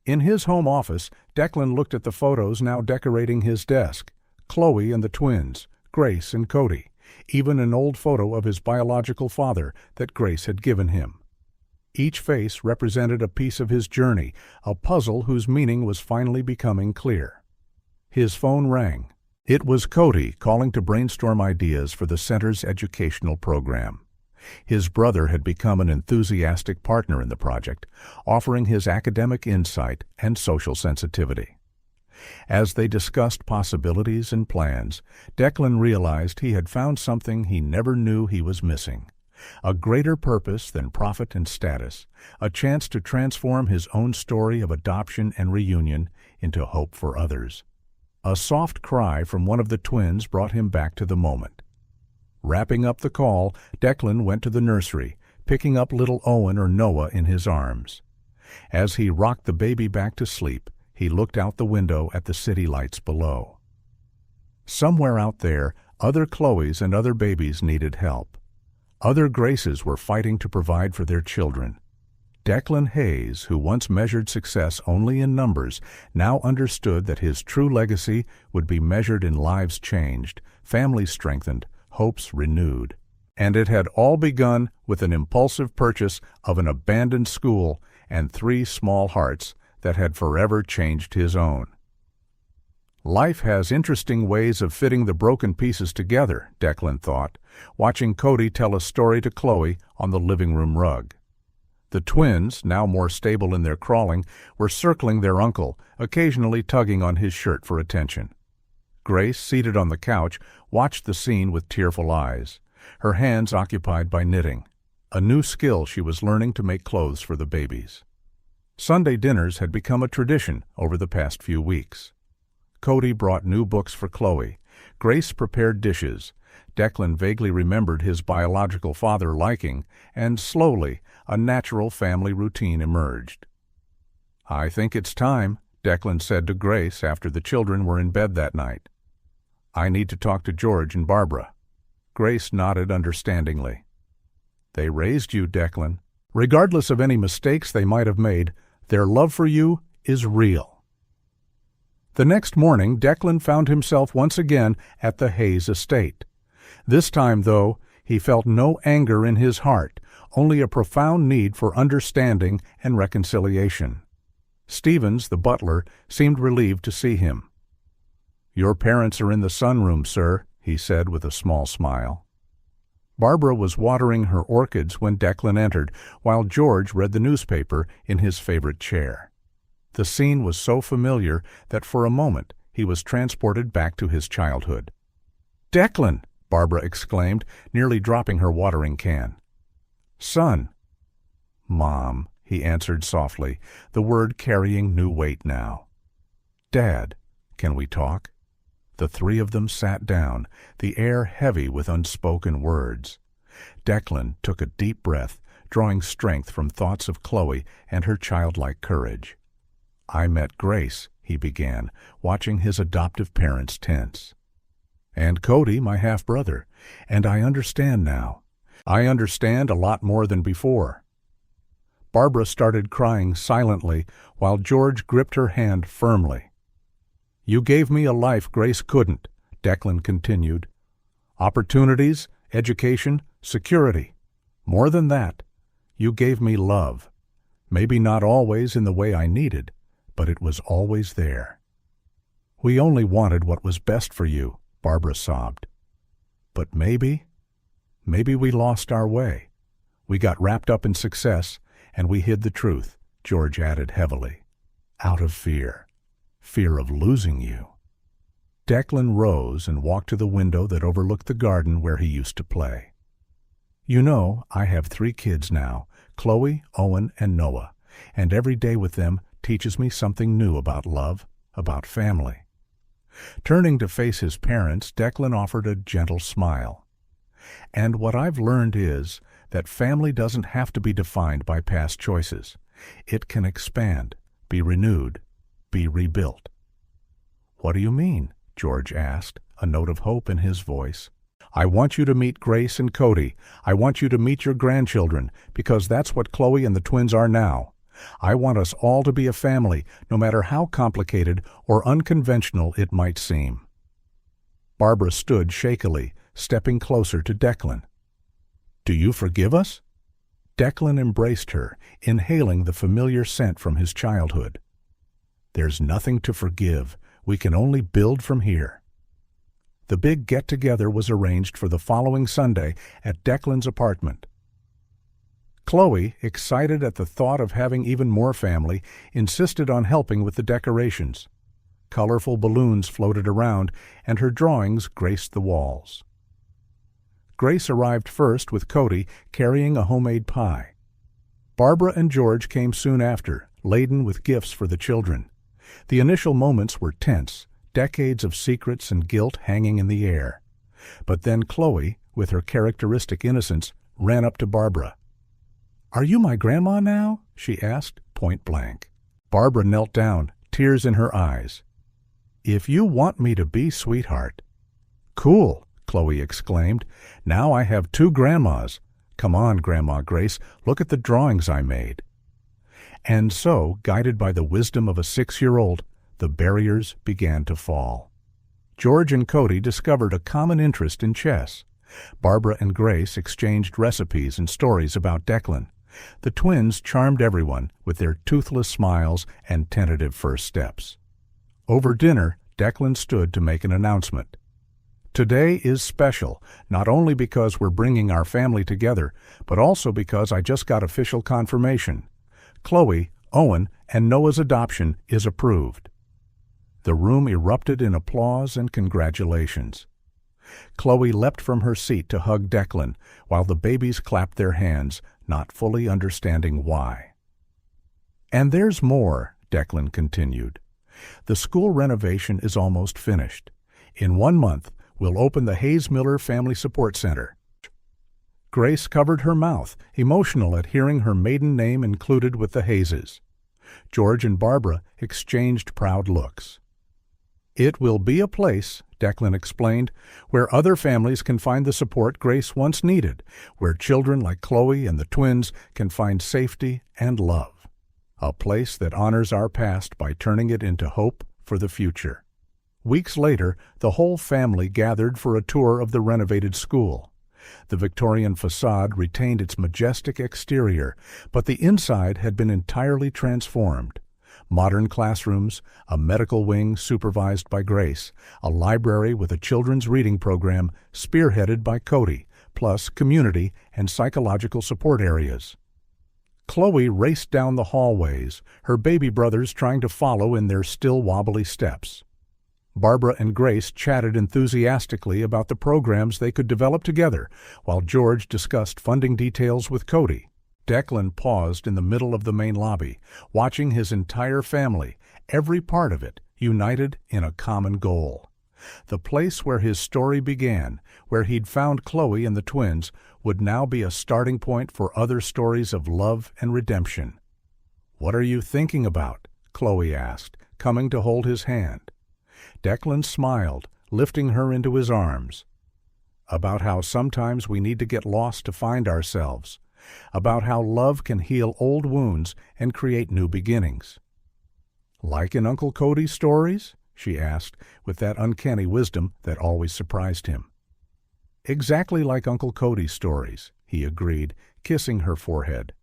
In his home office, Declan looked at the photos now decorating his desk: Chloe and the twins, Grace and Cody, even an old photo of his biological father that Grace had given him. Each face represented a piece of his journey, a puzzle whose meaning was finally becoming clear. His phone rang. It was Cody calling to brainstorm ideas for the center's educational program. His brother had become an enthusiastic partner in the project, offering his academic insight and social sensitivity. As they discussed possibilities and plans, Declan realized he had found something he never knew he was missing: a greater purpose than profit and status, a chance to transform his own story of adoption and reunion into hope for others. A soft cry from one of the twins brought him back to the moment. Wrapping up the call, Declan went to the nursery, picking up little Owen or Noah in his arms. As he rocked the baby back to sleep, he looked out the window at the city lights below. Somewhere out there, other Chloes and other babies needed help. Other Graces were fighting to provide for their children. Declan Hayes, who once measured success only in numbers, now understood that his true legacy would be measured in lives changed, families strengthened, hopes renewed. And it had all begun with an impulsive purchase of an abandoned school and 3 small hearts that had forever changed his own. Life has interesting ways of fitting the broken pieces together, Declan thought, watching Cody tell a story to Chloe on the living room rug. The twins, now more stable in their crawling, were circling their uncle, occasionally tugging on his shirt for attention. Grace, seated on the couch, watched the scene with tearful eyes, her hands occupied by knitting, a new skill she was learning to make clothes for the babies. Sunday dinners had become a tradition over the past few weeks. Cody brought new books for Chloe. Grace prepared dishes. Declan vaguely remembered his biological father liking, and slowly a natural family routine emerged. "I think it's time," Declan said to Grace after the children were in bed that night. "I need to talk to George and Barbara." Grace nodded understandingly. "They raised you, Declan. Regardless of any mistakes they might have made, their love for you is real." The next morning, Declan found himself once again at the Hayes estate. This time, though, he felt no anger in his heart, only a profound need for understanding and reconciliation. Stevens, the butler, seemed relieved to see him. "Your parents are in the sunroom, sir," he said with a small smile. Barbara was watering her orchids when Declan entered, while George read the newspaper in his favorite chair. The scene was so familiar that for a moment he was transported back to his childhood. "Declan!" Barbara exclaimed, nearly dropping her watering can. "Son." "Mom," he answered softly, the word carrying new weight now. "Dad, can we talk?" The 3 of them sat down, the air heavy with unspoken words. Declan took a deep breath, drawing strength from thoughts of Chloe and her childlike courage. "I met Grace," he began, watching his adoptive parents tense. "And Cody, my half-brother, and I understand now. I understand a lot more than before." Barbara started crying silently while George gripped her hand firmly. "You gave me a life Grace couldn't," Declan continued. "Opportunities, education, security. More than that, you gave me love. Maybe not always in the way I needed, but it was always there." "We only wanted what was best for you," Barbara sobbed. "But maybe we lost our way. We got wrapped up in success, and we hid the truth," George added heavily. "Out of fear of losing you." Declan rose and walked to the window that overlooked the garden where he used to play. "You know, I have 3 kids now, Chloe, Owen, and Noah, and every day with them teaches me something new about love, about family." Turning to face his parents, Declan offered a gentle smile. "And what I've learned is that family doesn't have to be defined by past choices. It can expand, be renewed, be rebuilt. "What do you mean?" George asked, a note of hope in his voice. "I want you to meet Grace and Cody. I want you to meet your grandchildren, because that's what Chloe and the twins are now. I want us all to be a family, no matter how complicated or unconventional it might seem." Barbara stood shakily, stepping closer to Declan. "Do you forgive us?" Declan embraced her, inhaling the familiar scent from his childhood. "There's nothing to forgive. We can only build from here." The big get-together was arranged for the following Sunday at Declan's apartment. Chloe, excited at the thought of having even more family, insisted on helping with the decorations. Colorful balloons floated around, and her drawings graced the walls. Grace arrived first with Cody carrying a homemade pie. Barbara and George came soon after, laden with gifts for the children. The initial moments were tense, decades of secrets and guilt hanging in the air. But then Chloe, with her characteristic innocence, ran up to Barbara. "Are you my grandma now?" she asked, point blank. Barbara knelt down, tears in her eyes. "If you want me to be, sweetheart." "Cool," Chloe exclaimed. "Now I have 2 grandmas. Come on, Grandma Grace, look at the drawings I made." And so, guided by the wisdom of a 6-year-old, the barriers began to fall. George and Cody discovered a common interest in chess. Barbara and Grace exchanged recipes and stories about Declan. The twins charmed everyone with their toothless smiles and tentative first steps. Over dinner, Declan stood to make an announcement. "Today is special, not only because we're bringing our family together, but also because I just got official confirmation. Chloe, Owen, and Noah's adoption is approved." The room erupted in applause and congratulations. Chloe leapt from her seat to hug Declan, while the babies clapped their hands, not fully understanding why. "And there's more," Declan continued. "The school renovation is almost finished. In 1 month, we'll open the Hayes Miller Family Support Center." Grace covered her mouth, emotional at hearing her maiden name included with the Hayeses. George and Barbara exchanged proud looks. "It will be a place," Declan explained, "where other families can find the support Grace once needed, where children like Chloe and the twins can find safety and love. A place that honors our past by turning it into hope for the future." Weeks later, the whole family gathered for a tour of the renovated school. The Victorian facade retained its majestic exterior, but the inside had been entirely transformed. Modern classrooms, a medical wing supervised by Grace, a library with a children's reading program spearheaded by Cody, plus community and psychological support areas. Chloe raced down the hallways, her baby brothers trying to follow in their still wobbly steps. Barbara and Grace chatted enthusiastically about the programs they could develop together, while George discussed funding details with Cody. Declan paused in the middle of the main lobby, watching his entire family, every part of it, united in a common goal. The place where his story began, where he'd found Chloe and the twins, would now be a starting point for other stories of love and redemption. "What are you thinking about?" Chloe asked, coming to hold his hand. Declan smiled, lifting her into his arms. "About how sometimes we need to get lost to find ourselves. About how love can heal old wounds and create new beginnings." "Like in Uncle Cody's stories?" she asked, with that uncanny wisdom that always surprised him. "Exactly like Uncle Cody's stories," he agreed, kissing her forehead.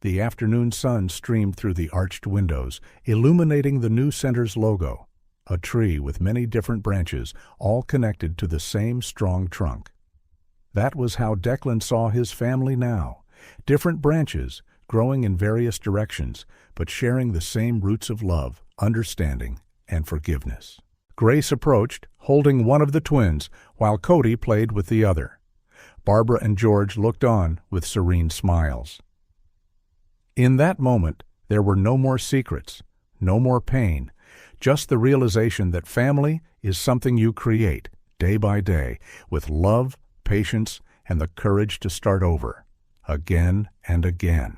The afternoon sun streamed through the arched windows, illuminating the new center's logo, a tree with many different branches, all connected to the same strong trunk. That was how Declan saw his family now, different branches, growing in various directions, but sharing the same roots of love, understanding, and forgiveness. Grace approached, holding one of the twins, while Cody played with the other. Barbara and George looked on with serene smiles. In that moment, there were no more secrets, no more pain, just the realization that family is something you create, day by day, with love, patience, and the courage to start over, again and again.